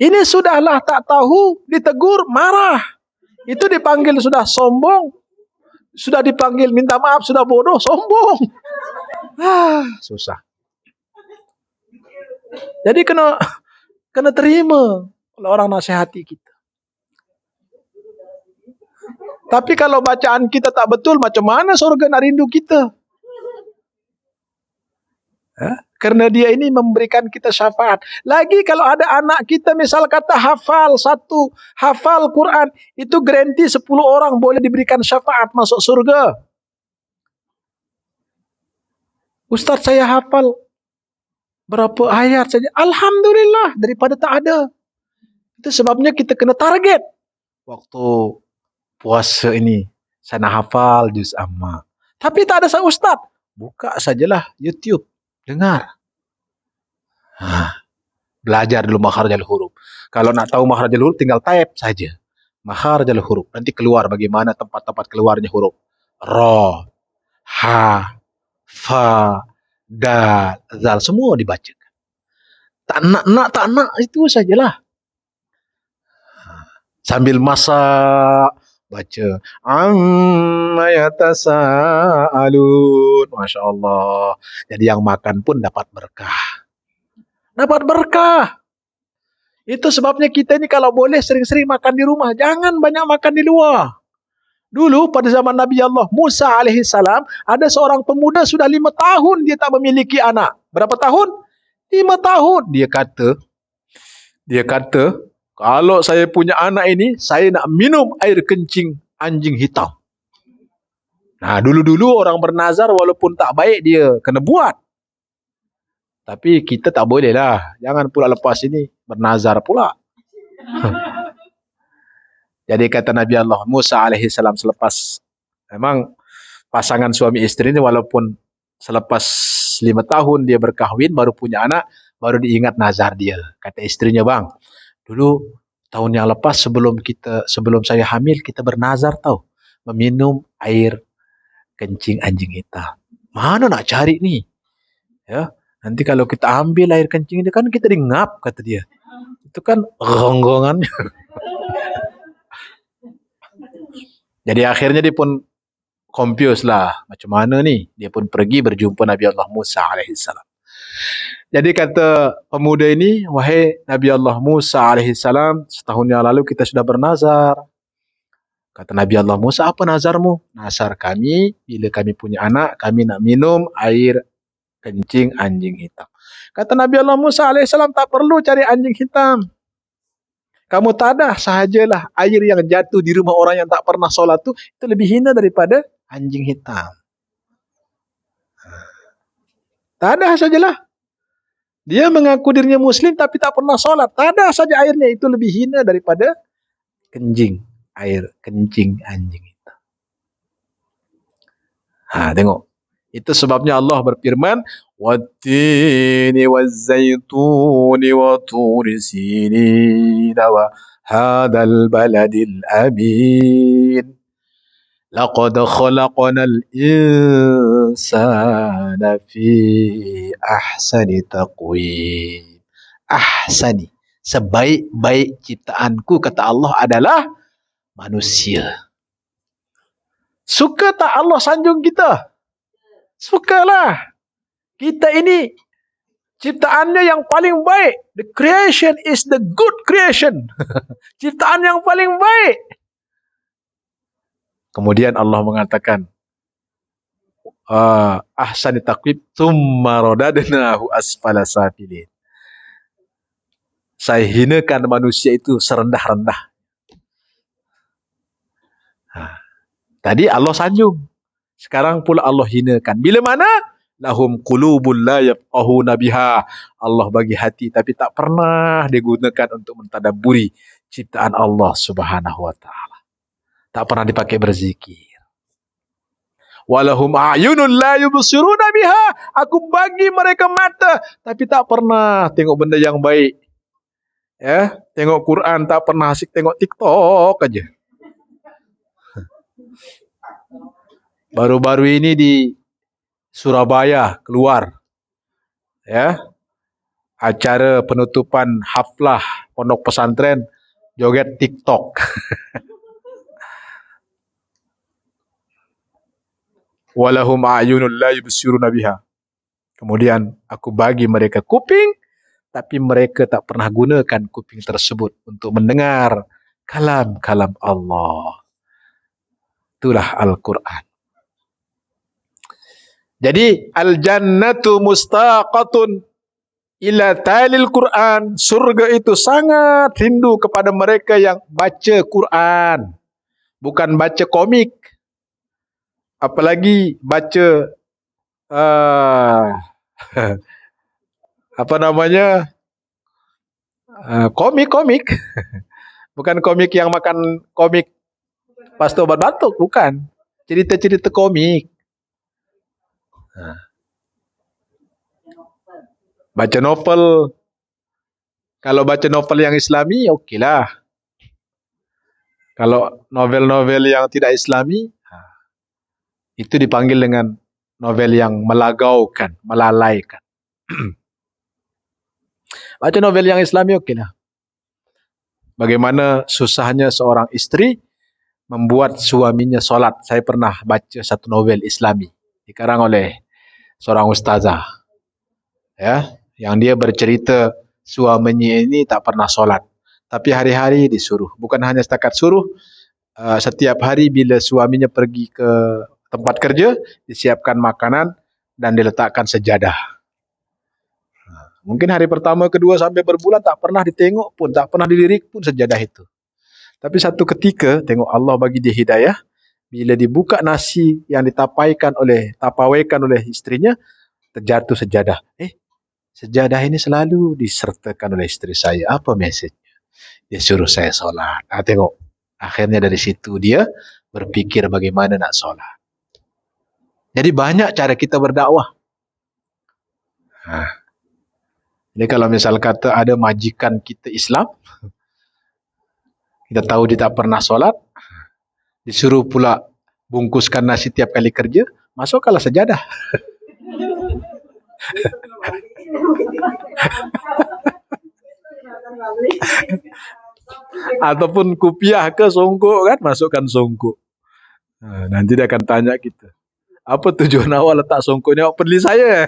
Ini sudahlah tak tahu, ditegur, marah. Itu dipanggil sudah sombong. Sudah dipanggil minta maaf, sudah bodoh, sombong. Susah. Jadi kena terima kalau orang nasihati kita. Tapi kalau bacaan kita tak betul, macam mana surga nak rindu kita? Karena dia ini memberikan kita syafaat. Lagi kalau ada anak kita misal kata hafal Quran, itu garanti 10 orang boleh diberikan syafaat masuk surga. Ustaz, saya hafal berapa ayat saja. Alhamdulillah, daripada tak ada. Itu sebabnya kita kena target. Waktu puasa ini, saya nak hafal juz amma. Tapi tak ada Ustaz. Buka sajalah YouTube. Dengar. Belajar dulu makharajul huruf. Kalau nak tahu makharajul huruf, tinggal type saja. Makharajul huruf. Nanti keluar bagaimana tempat-tempat keluarnya huruf. Ra, ha, fa, dal, zal. Semua dibacakan. Tak nak, itu sajalah. Sambil masak, baca. Amma yatasaalun. Masya Allah. Jadi yang makan pun dapat berkah. dapat berkah. Itu sebabnya kita ini kalau boleh sering-sering makan di rumah, jangan banyak makan di luar. Dulu pada zaman Nabi Allah Musa alaihi salam, ada seorang pemuda sudah 5 tahun dia tak memiliki anak. Berapa tahun? 5 tahun. Dia kata, kalau saya punya anak ini, saya nak minum air kencing anjing hitam. Nah, dulu-dulu orang bernazar walaupun tak baik dia kena buat. Tapi kita tak boleh lah. Jangan pula lepas ini bernazar pula. Jadi kata Nabi Allah Musa alaihi salam selepas, memang pasangan suami istri ini walaupun selepas 5 tahun dia berkahwin baru punya anak, baru diingat nazar dia. Kata istrinya, bang, dulu tahun yang lepas sebelum saya hamil kita bernazar tahu meminum air kencing anjing hitam. Mana nak cari nih? Ya, nanti kalau kita ambil air kencing ini kan kita dingap, kata dia. Itu kan ronggongan. Jadi akhirnya dia pun confused lah. Macam mana nih? Dia pun pergi berjumpa Nabi Allah Musa alaihissalam. Jadi kata pemuda ini, wahai Nabi Allah Musa alaihissalam, setahun yang lalu kita sudah bernazar. Kata Nabi Allah Musa, apa nazarmu? Nazar kami, bila kami punya anak, kami nak minum air kencing anjing hitam. Kata Nabi Allah Musa alaihissalam, tak perlu cari anjing hitam. Kamu tadah sahajalah air yang jatuh di rumah orang yang tak pernah solat itu lebih hina daripada anjing hitam. Tadah sajalah. Dia mengaku dirinya muslim tapi tak pernah solat. Tadah saja airnya, itu lebih hina daripada air kencing anjing hitam. Tengok. Itu sebabnya Allah berfirman, "Wattini wazzaituni wa turi sinin wa hadzal baladil amin. Laqad khalaqnal insana fi ahsani taqwim." Ahsani, sebaik-baik ciptaanku, kata Allah, adalah manusia. Suka tak Allah sanjung kita? Sukalah. Kita ini ciptaannya yang paling baik. The creation is the good creation. Ciptaan yang paling baik. Kemudian Allah mengatakan, ahsani taqwim tsumma radadnahu asfala safilin. Saya hinakan manusia itu serendah-rendah. Tadi Allah sanjung. Sekarang pula Allah hinakan. Bila mana? Lahum qulubul la yafqahuna biha. Allah bagi hati tapi tak pernah digunakan untuk mentadabburi ciptaan Allah Subhanahu wa taala. Tak pernah dipakai berzikir. Walahum a'yunun la yubsiruna biha. Aku bagi mereka mata tapi tak pernah tengok benda yang baik. Ya, tengok Quran tak pernah, asyik tengok TikTok aja. Baru-baru ini di Surabaya keluar ya acara penutupan haflah pondok pesantren joget TikTok. Walahum a'yunul la yubsiruna biha. Kemudian aku bagi mereka kuping tapi mereka tak pernah gunakan kuping tersebut untuk mendengar kalam-kalam Allah. Itulah Al-Quran. Jadi al-jannatu mustaqatun ila talil Quran. Surga itu sangat rindu kepada mereka yang baca Quran. Bukan baca komik. Apalagi baca komik-komik. Bukan komik yang makan komik pas obat batuk, bukan. Cerita-cerita komik. Baca novel. Kalau baca novel yang Islami, okeylah. Kalau novel-novel yang tidak Islami, itu dipanggil dengan novel yang melagaukan, melalaikan. Baca novel yang Islami, okeylah. Bagaimana susahnya seorang istri membuat suaminya solat. Saya pernah baca satu novel Islami dikarang oleh seorang ustazah. Ya, Yang dia bercerita suaminya ini tak pernah solat, tapi hari-hari disuruh. Bukan hanya setakat suruh, setiap hari bila suaminya pergi ke tempat kerja, disiapkan makanan dan diletakkan sejadah. Mungkin hari pertama, kedua sampai berbulan tak pernah ditengok pun, tak pernah dilirik pun sejadah itu. Tapi satu ketika tengok Allah bagi dia hidayah, bila dibuka nasi yang tapawaikan oleh istrinya, terjatuh sejadah. Sejadah ini selalu disertakan oleh istri saya. Apa mesejnya? Dia suruh saya solat. Tengok. Akhirnya dari situ dia berpikir bagaimana nak solat. Jadi banyak cara kita berdakwah. Jadi kalau misal kata ada majikan kita Islam, kita tahu dia tak pernah solat, disuruh pula bungkuskan nasi tiap kali kerja, masukkanlah sejadah. Ataupun kupiah ke songkok kan, masukkan songkok. Nanti dia akan tanya kita, apa tujuan awal letak songkoknya? Peduli saya.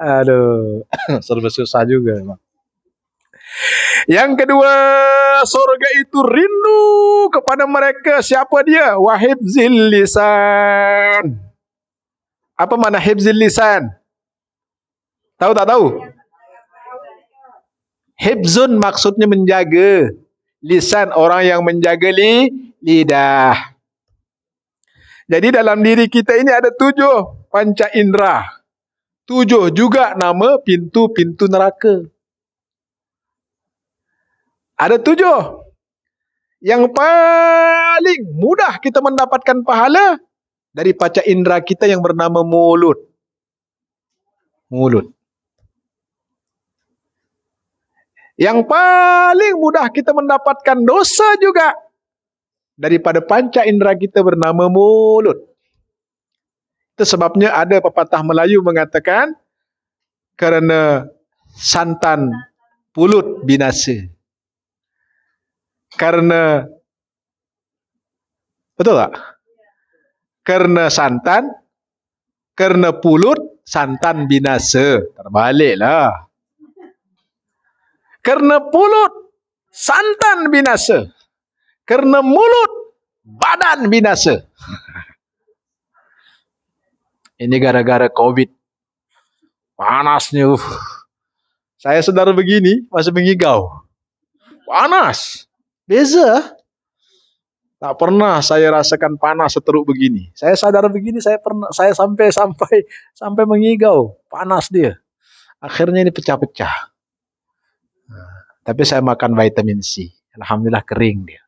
Aduh, serba susah juga emang. Yang kedua, surga itu rindu kepada mereka. Siapa dia? Wahibzil lisan. Apa makna hibzil lisan? Tahu tak tahu? Hibzun maksudnya menjaga. Lisan, orang yang menjaga lidah. Jadi dalam diri kita ini ada 7 panca indera. 7 juga nama pintu-pintu neraka. Ada 7. Yang paling mudah kita mendapatkan pahala dari panca indera kita yang bernama mulut. Mulut. Yang paling mudah kita mendapatkan dosa juga daripada panca indera kita bernama mulut. Itu sebabnya ada pepatah Melayu mengatakan, kerana santan pulut binasa. Karena, betul tak? Karena santan, karena pulut, santan binasa. Terbaliklah. Karena pulut, santan binasa. Karena mulut, badan binasa. Ini gara-gara COVID. Panasnya. Saya saudara begini, masih mengigau. Panas. Beza. Tak pernah saya rasakan panas seteruk begini. Saya sadar begini, saya sampai mengigau. Panas dia. Akhirnya ini pecah-pecah. Tapi saya makan vitamin C. Alhamdulillah kering dia.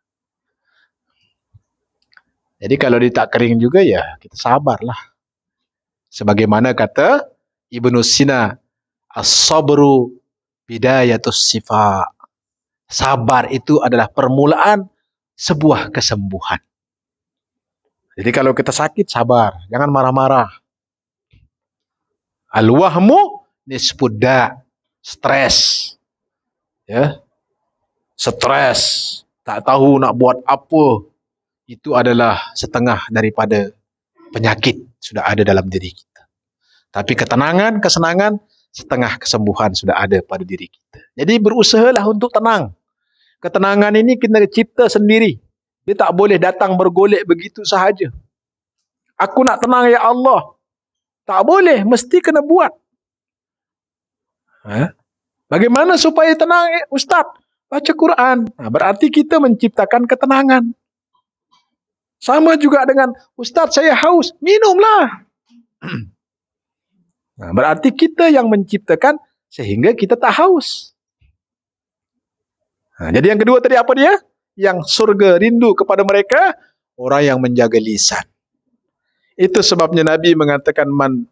Jadi kalau dia tak kering juga ya kita sabarlah. Sebagaimana kata Ibnu Sina, as-sabru bidayatus sifa. Sabar itu adalah permulaan sebuah kesembuhan. Jadi kalau kita sakit, sabar. Jangan marah-marah. Al-wahmu nisfudda. Stres. Ya. Stres. Tak tahu nak buat apa. Itu adalah setengah daripada penyakit sudah ada dalam diri kita. Tapi ketenangan, kesenangan, setengah kesembuhan sudah ada pada diri kita. Jadi berusahalah untuk tenang. Ketenangan ini kita cipta sendiri. Dia tak boleh datang bergolek begitu sahaja. Aku nak tenang ya Allah. Tak boleh, mesti kena buat. Bagaimana supaya tenang Ustaz? Baca Quran. Berarti kita menciptakan ketenangan. Sama juga dengan Ustaz saya haus, minumlah. Berarti kita yang menciptakan sehingga kita tak haus. Jadi yang kedua tadi apa dia? Yang surga rindu kepada mereka, orang yang menjaga lisan. Itu sebabnya Nabi mengatakan man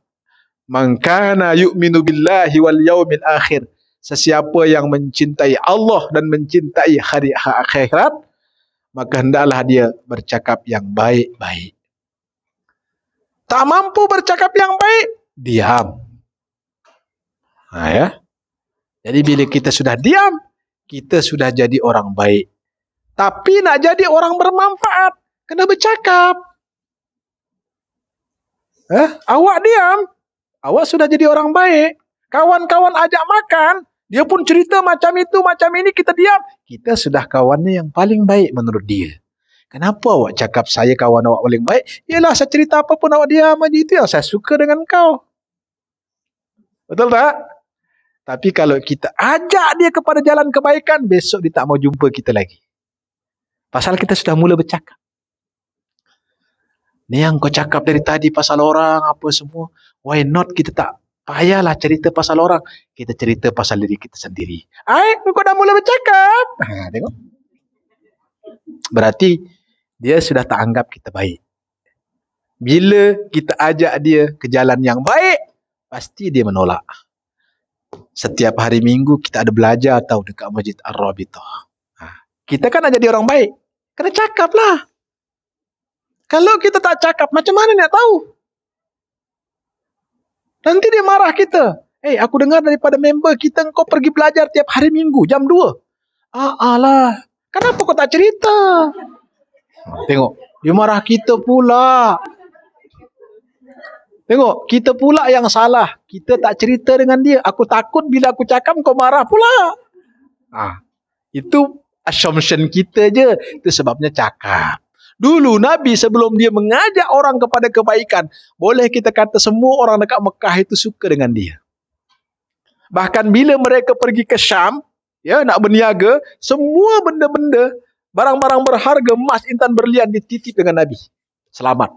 kana yu'minu billahi wal yaumil akhir. Sesiapa yang mencintai Allah dan mencintai hari akhirat, maka hendaklah dia bercakap yang baik-baik. Tak mampu bercakap yang baik, diam. Ya. Jadi bila kita sudah diam, kita sudah jadi orang baik. Tapi nak jadi orang bermanfaat, kena bercakap. Awak diam, awak sudah jadi orang baik. Kawan-kawan ajak makan, dia pun cerita macam itu, macam ini, kita diam. Kita sudah kawannya yang paling baik menurut dia. Kenapa awak cakap saya kawan awak paling baik? Yalah, saya cerita apa pun awak diam aja. Itu yang saya suka dengan kau. Betul tak? Tapi kalau kita ajak dia kepada jalan kebaikan, besok dia tak mau jumpa kita lagi. Pasal kita sudah mula bercakap. Ni yang kau cakap dari tadi pasal orang, apa semua. Why not kita tak payahlah cerita pasal orang. Kita cerita pasal diri kita sendiri. Kau dah mula bercakap. Tengok. Berarti dia sudah tak anggap kita baik. Bila kita ajak dia ke jalan yang baik, pasti dia menolak. Setiap hari Minggu kita ada belajar tahu dekat Masjid Ar-Rabitah. Kita kan jadi orang baik. Kena cakap lah. Kalau kita tak cakap, macam mana nak tahu? Nanti dia marah kita. Aku dengar daripada member kita, kau pergi belajar tiap hari Minggu, jam 2. Alah. Kenapa kau tak cerita? Tengok, dia marah kita pula. Tengok, kita pula yang salah. Kita tak cerita dengan dia. Aku takut bila aku cakap, kau marah pula. Itu assumption kita je. Itu sebabnya cakap. Dulu Nabi sebelum dia mengajak orang kepada kebaikan, boleh kita kata semua orang dekat Mekah itu suka dengan dia. Bahkan bila mereka pergi ke Syam, nak berniaga, semua benda-benda, barang-barang berharga, emas, intan, berlian dititip dengan Nabi. Selamat.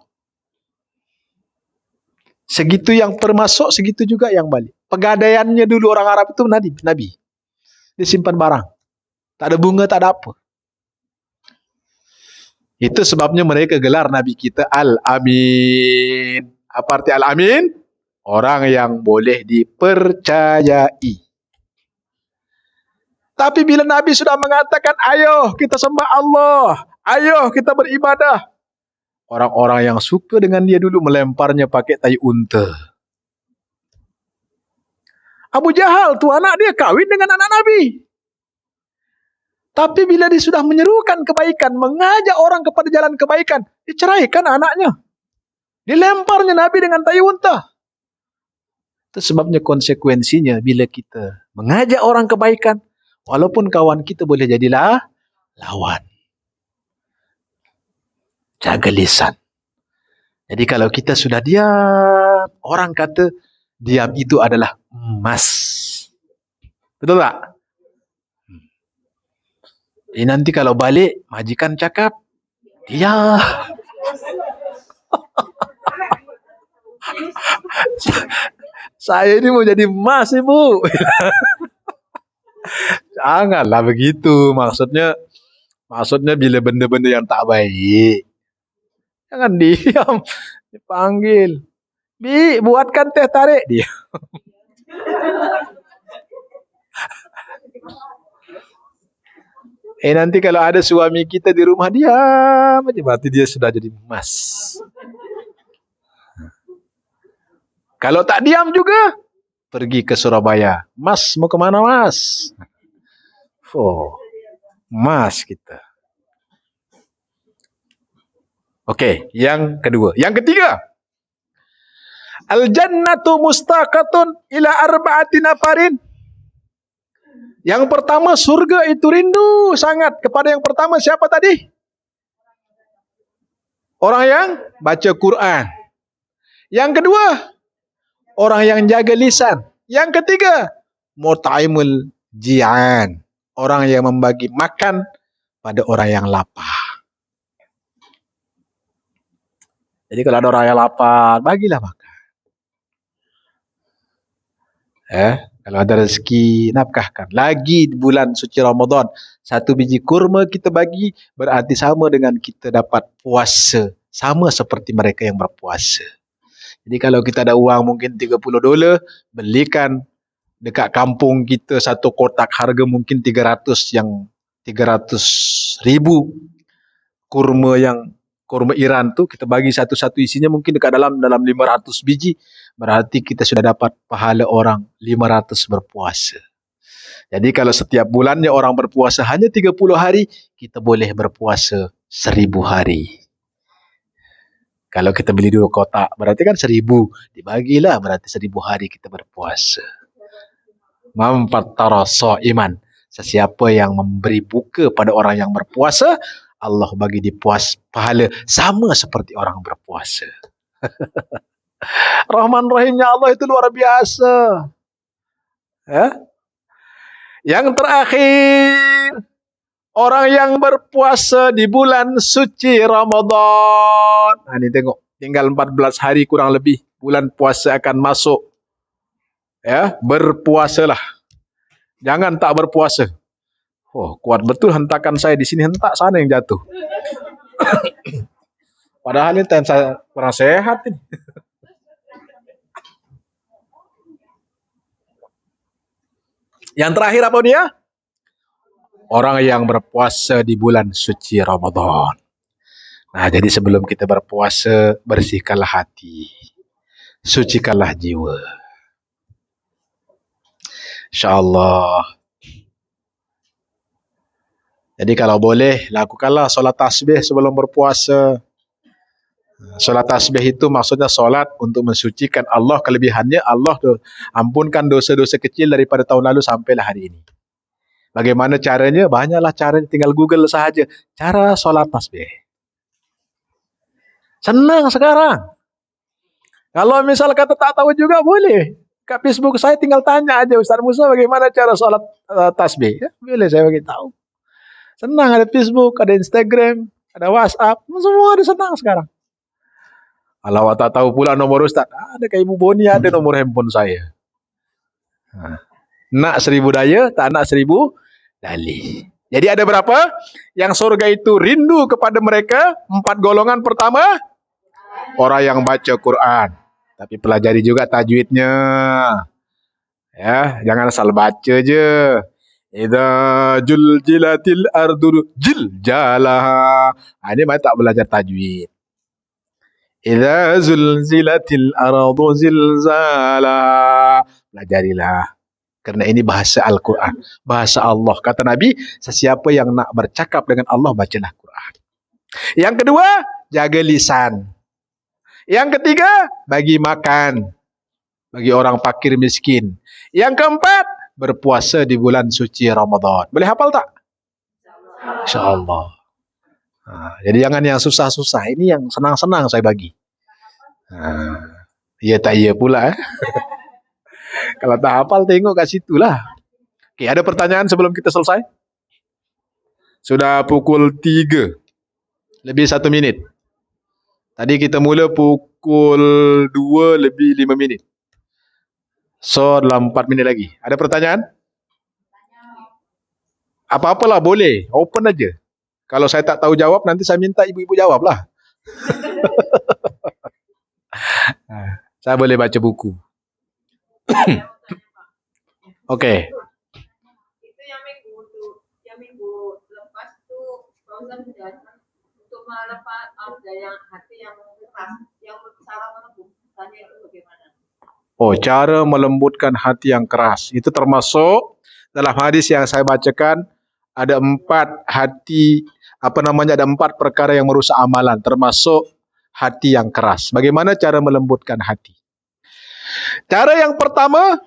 Segitu yang termasuk, segitu juga yang balik. Pegadaiannya dulu orang Arab itu Nabi. Dia simpan barang. Tak ada bunga, tak ada apa. Itu sebabnya mereka gelar Nabi kita Al-Amin. Apa arti Al-Amin? Orang yang boleh dipercayai. Tapi bila Nabi sudah mengatakan, ayo kita sembah Allah, ayo kita beribadah, orang-orang yang suka dengan dia dulu melemparnya pakai tai unta. Abu Jahal tu anak dia kawin dengan anak Nabi. Tapi bila dia sudah menyerukan kebaikan, mengajak orang kepada jalan kebaikan, diceraikan anaknya. Dilemparnya Nabi dengan tai unta. Itu sebabnya konsekuensinya bila kita mengajak orang kebaikan, walaupun kawan kita boleh jadilah lawan. Jaga lisan. Jadi kalau kita sudah diam, orang kata diam itu adalah emas. Betul tak? Nanti kalau balik, majikan cakap, diam. Saya ini mau jadi emas, Ibu. Janganlah begitu. Maksudnya bila benda-benda yang tak baik, jangan diam. Dipanggil. Bi, buatkan teh tarik. Dia. Nanti kalau ada suami kita di rumah diam aja, berarti dia sudah jadi emas. Kalau tak diam juga, pergi ke Surabaya. Mas, mau kemana mas? Emas kita. Oke, yang kedua. Yang ketiga. Al-jannatu mustaqatun ila arba'ati nafarin. Yang pertama, surga itu rindu sangat kepada yang pertama. Siapa tadi? Orang yang baca Quran. Yang kedua, orang yang jaga lisan. Yang ketiga, mut'imul ji'an. Orang yang membagi makan pada orang yang lapar. Jadi kalau ada orang yang lapar, bagilah makan. Kalau ada rezeki, nafkahkan. Lagi di bulan suci Ramadan, 1 biji kurma kita bagi, berarti sama dengan kita dapat puasa. Sama seperti mereka yang berpuasa. Jadi kalau kita ada uang mungkin $30, belikan dekat kampung kita satu kotak harga mungkin 300 ribu. Kurma Iran tu kita bagi satu-satu isinya mungkin dekat dalam 500 biji. Berarti kita sudah dapat pahala orang 500 berpuasa. Jadi kalau setiap bulannya orang berpuasa hanya 30 hari, kita boleh berpuasa 1000 hari. Kalau kita beli 2 kotak, berarti kan 1.000. Dibagilah, berarti 1.000 hari kita berpuasa. Man fattara sha'iman. Sesiapa yang memberi buka pada orang yang berpuasa, Allah bagi dia pahala sama seperti orang berpuasa. Rahman Rahimnya Allah itu luar biasa. Ya? Yang terakhir, orang yang berpuasa di bulan suci Ramadan. Nah, ini tengok, tinggal 14 hari kurang lebih bulan puasa akan masuk. Ya, berpuasalah. Jangan tak berpuasa. Oh, kuat betul hentakan saya di sini, hentak sana yang jatuh. Padahal ini time saya kurang sehat ini. Yang terakhir apa dia? Orang yang berpuasa di bulan suci Ramadan. Nah, jadi sebelum kita berpuasa, bersihkanlah hati. Sucikanlah jiwa. InsyaAllah. Jadi kalau boleh, lakukanlah solat tasbih sebelum berpuasa. Solat tasbih itu maksudnya solat untuk mensucikan Allah. Kelebihannya Allah tuh ampunkan dosa-dosa kecil daripada tahun lalu sampailah hari ini. Bagaimana caranya? Banyaklah caranya, tinggal Google sahaja. Cara solat tasbih. Senang sekarang. Kalau misal kata tak tahu juga boleh. Kat Facebook saya tinggal tanya aja, Ustaz Musa bagaimana cara solat tasbih. Ya, boleh saya bagi tahu. Senang, ada Facebook, ada Instagram, ada WhatsApp. Semua ada, senang sekarang. Kalau tak tahu pula nomor Ustaz, ada ke Ibu Boni, ada nomor handphone saya. Nak 1000 daya, tak nak 1000 dalih. Jadi ada berapa? Yang surga itu rindu kepada mereka. 4 golongan. Pertama, orang yang baca Quran. Tapi pelajari juga tajwidnya. Ya, jangan asal baca je. Idza juljilatil ardu jiljalaha. Ini mana tak belajar tajwid. Idza zulzilatil ardu zilzalaha. Pelajarilah. Karena ini bahasa Al-Quran. Bahasa Allah. Kata Nabi, sesiapa yang nak bercakap dengan Allah, bacalah Quran. Yang kedua, jaga lisan. Yang ketiga, bagi makan. Bagi orang fakir miskin. Yang keempat, berpuasa di bulan suci Ramadan. Boleh hafal tak? InsyaAllah. Jadi jangan yang susah-susah. Ini yang senang-senang saya bagi. Iya tak iya pula. Kalau tak hafal, tengok kat situ lah. Oke, ada pertanyaan sebelum kita selesai? Sudah pukul 3. Lebih 1 minit. Tadi kita mula pukul 2 lebih 5 minit. So, dalam 4 minit lagi. Ada pertanyaan? Apa-apalah boleh. Open aja. Kalau saya tak tahu jawab, nanti saya minta ibu-ibu jawab lah. Saya boleh baca buku. Oke. Itu yang minggu lepas itu Fauzan menjelaskan untuk melepas yang hati yang keras, yang cara melembutkannya itu bagaimana? Oh, cara melembutkan hati yang keras. Itu termasuk dalam hadis yang saya bacakan, ada 4 hati, ada 4 perkara yang merusak amalan, termasuk hati yang keras. Bagaimana cara melembutkan hati? Cara yang pertama,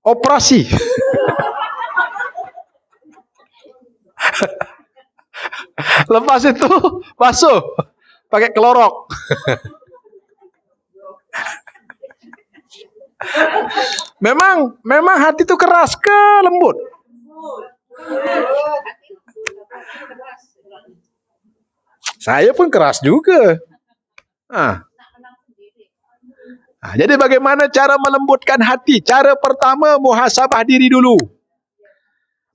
operasi. Lepas itu basuh pakai klorok. Memang hati itu keras ke lembut? Saya pun keras juga. Jadi bagaimana cara melembutkan hati? Cara pertama, muhasabah diri dulu.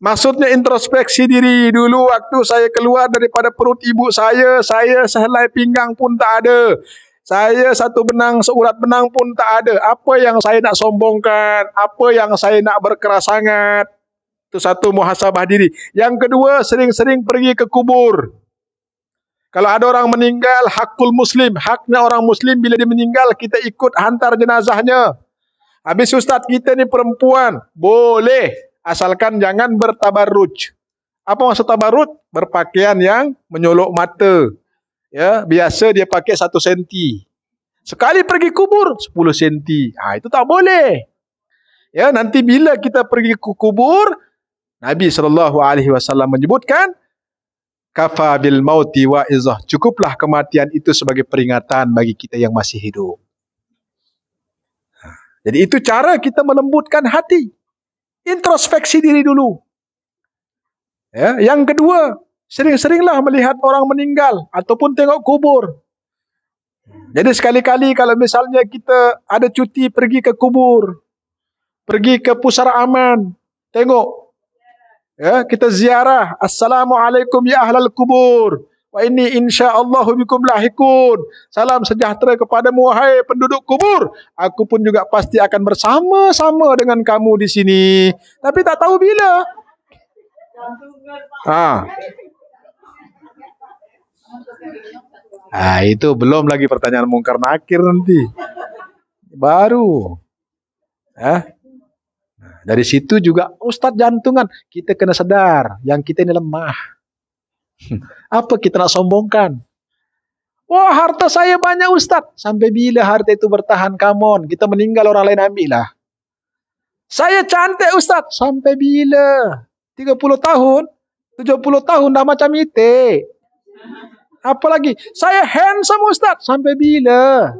Maksudnya introspeksi diri dulu. Waktu saya keluar daripada perut ibu saya sehelai pinggang pun tak ada. Saya satu benang, seurat benang pun tak ada. Apa yang saya nak sombongkan? Apa yang saya nak berkeras sangat? Itu satu, muhasabah diri. Yang kedua, sering-sering pergi ke kubur. Kalau ada orang meninggal, hakul muslim. Haknya orang muslim bila dia meninggal, kita ikut hantar jenazahnya. Habis ustaz, kita ni perempuan. Boleh. Asalkan jangan bertabarruj. Apa maksud tabarruj? Berpakaian yang menyolok mata. Ya, biasa dia pakai 1 senti. Sekali pergi kubur 10 senti. Itu tak boleh. Ya, nanti bila kita pergi ke kubur, Nabi SAW menyebutkan, kafa bil mauti wa'izah. Cukuplah kematian itu sebagai peringatan bagi kita yang masih hidup. Jadi itu cara kita melembutkan hati. Introspeksi diri dulu. Ya, yang kedua, sering-seringlah melihat orang meninggal ataupun tengok kubur. Jadi sekali-kali kalau misalnya kita ada cuti pergi ke kubur, pergi ke pusara aman, tengok, ya, kita ziarah, assalamualaikum ya ahlal kubur, wa inni insyaallahu bikum lahikun. Salam sejahtera kepadamu wahai penduduk kubur. Aku pun juga pasti akan bersama-sama dengan kamu di sini. Tapi tak tahu bila. Itu belum lagi pertanyaan mungkar nakir nanti. Baru. Dari situ juga Ustadz jantungan. Kita kena sadar yang kita ini lemah. Apa kita nak sombongkan? Wah, harta saya banyak Ustadz. Sampai bila harta itu bertahan? Come on, kita meninggal orang lain ambil lah. Saya cantik Ustadz. Sampai bila? 30 tahun? 70 tahun dah macam itu. Apalagi, saya handsome Ustadz. Sampai bila?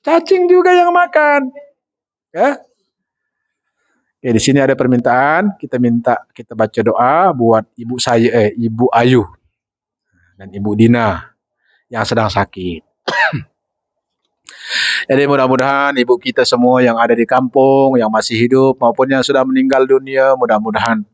Cacing juga yang makan. Ya? Oke, di sini ada permintaan. Kita baca doa buat ibu saya, Ibu Ayu dan Ibu Dina yang sedang sakit. Jadi mudah-mudahan ibu kita semua yang ada di kampung, yang masih hidup maupun yang sudah meninggal dunia, mudah-mudahan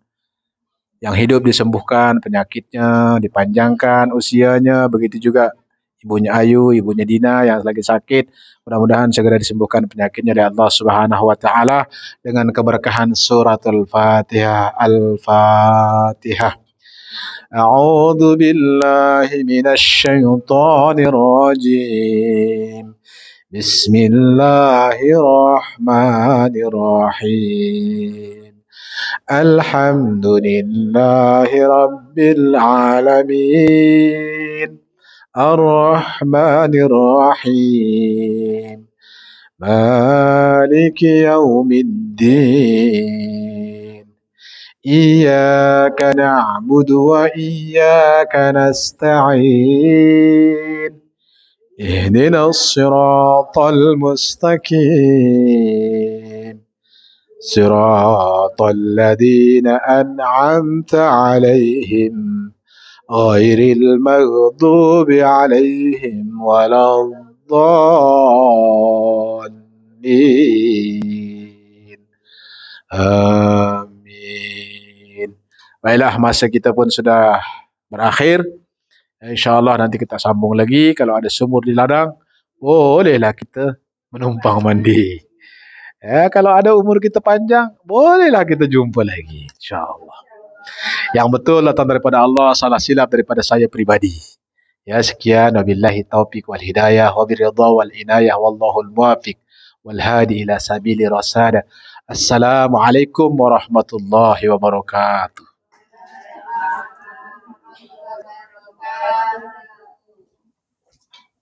yang hidup disembuhkan penyakitnya, dipanjangkan usianya. Begitu juga ibunya Ayu, ibunya Dina yang lagi sakit, mudah-mudahan segera disembuhkan penyakitnya dari Allah Subhanahu wa taala dengan keberkahan suratul Fatihah. Al-Fatihah. A'udzu billahi minasy syaithanir rajim. Bismillahirrahmanirrahim. Alhamdulillahi rabbil alamin. Ar-Rahmanir Rahim. Maliki yaumiddin. Iyyaka na'budu wa iyyaka nasta'in. Ihdinas siratal mustaqim. Siratal ladzina an'amta 'alaihim ghairil maghdubi 'alaihim waladdallin. Amin. Baiklah, masa kita pun sudah berakhir. InsyaAllah nanti kita sambung lagi. Kalau ada sumur di ladang, bolehlah kita menumpang mandi. Kalau ada umur kita panjang, bolehlah kita jumpa lagi. InsyaAllah. Yang betul datang daripada Allah, salah silap daripada saya pribadi. Ya, sekian. Wabillahi taufiq wal hidayah, wabiridha wal inayah, wallahul muwafiq wal hadi ila sabili rasada. Assalamualaikum warahmatullahi wabarakatuh.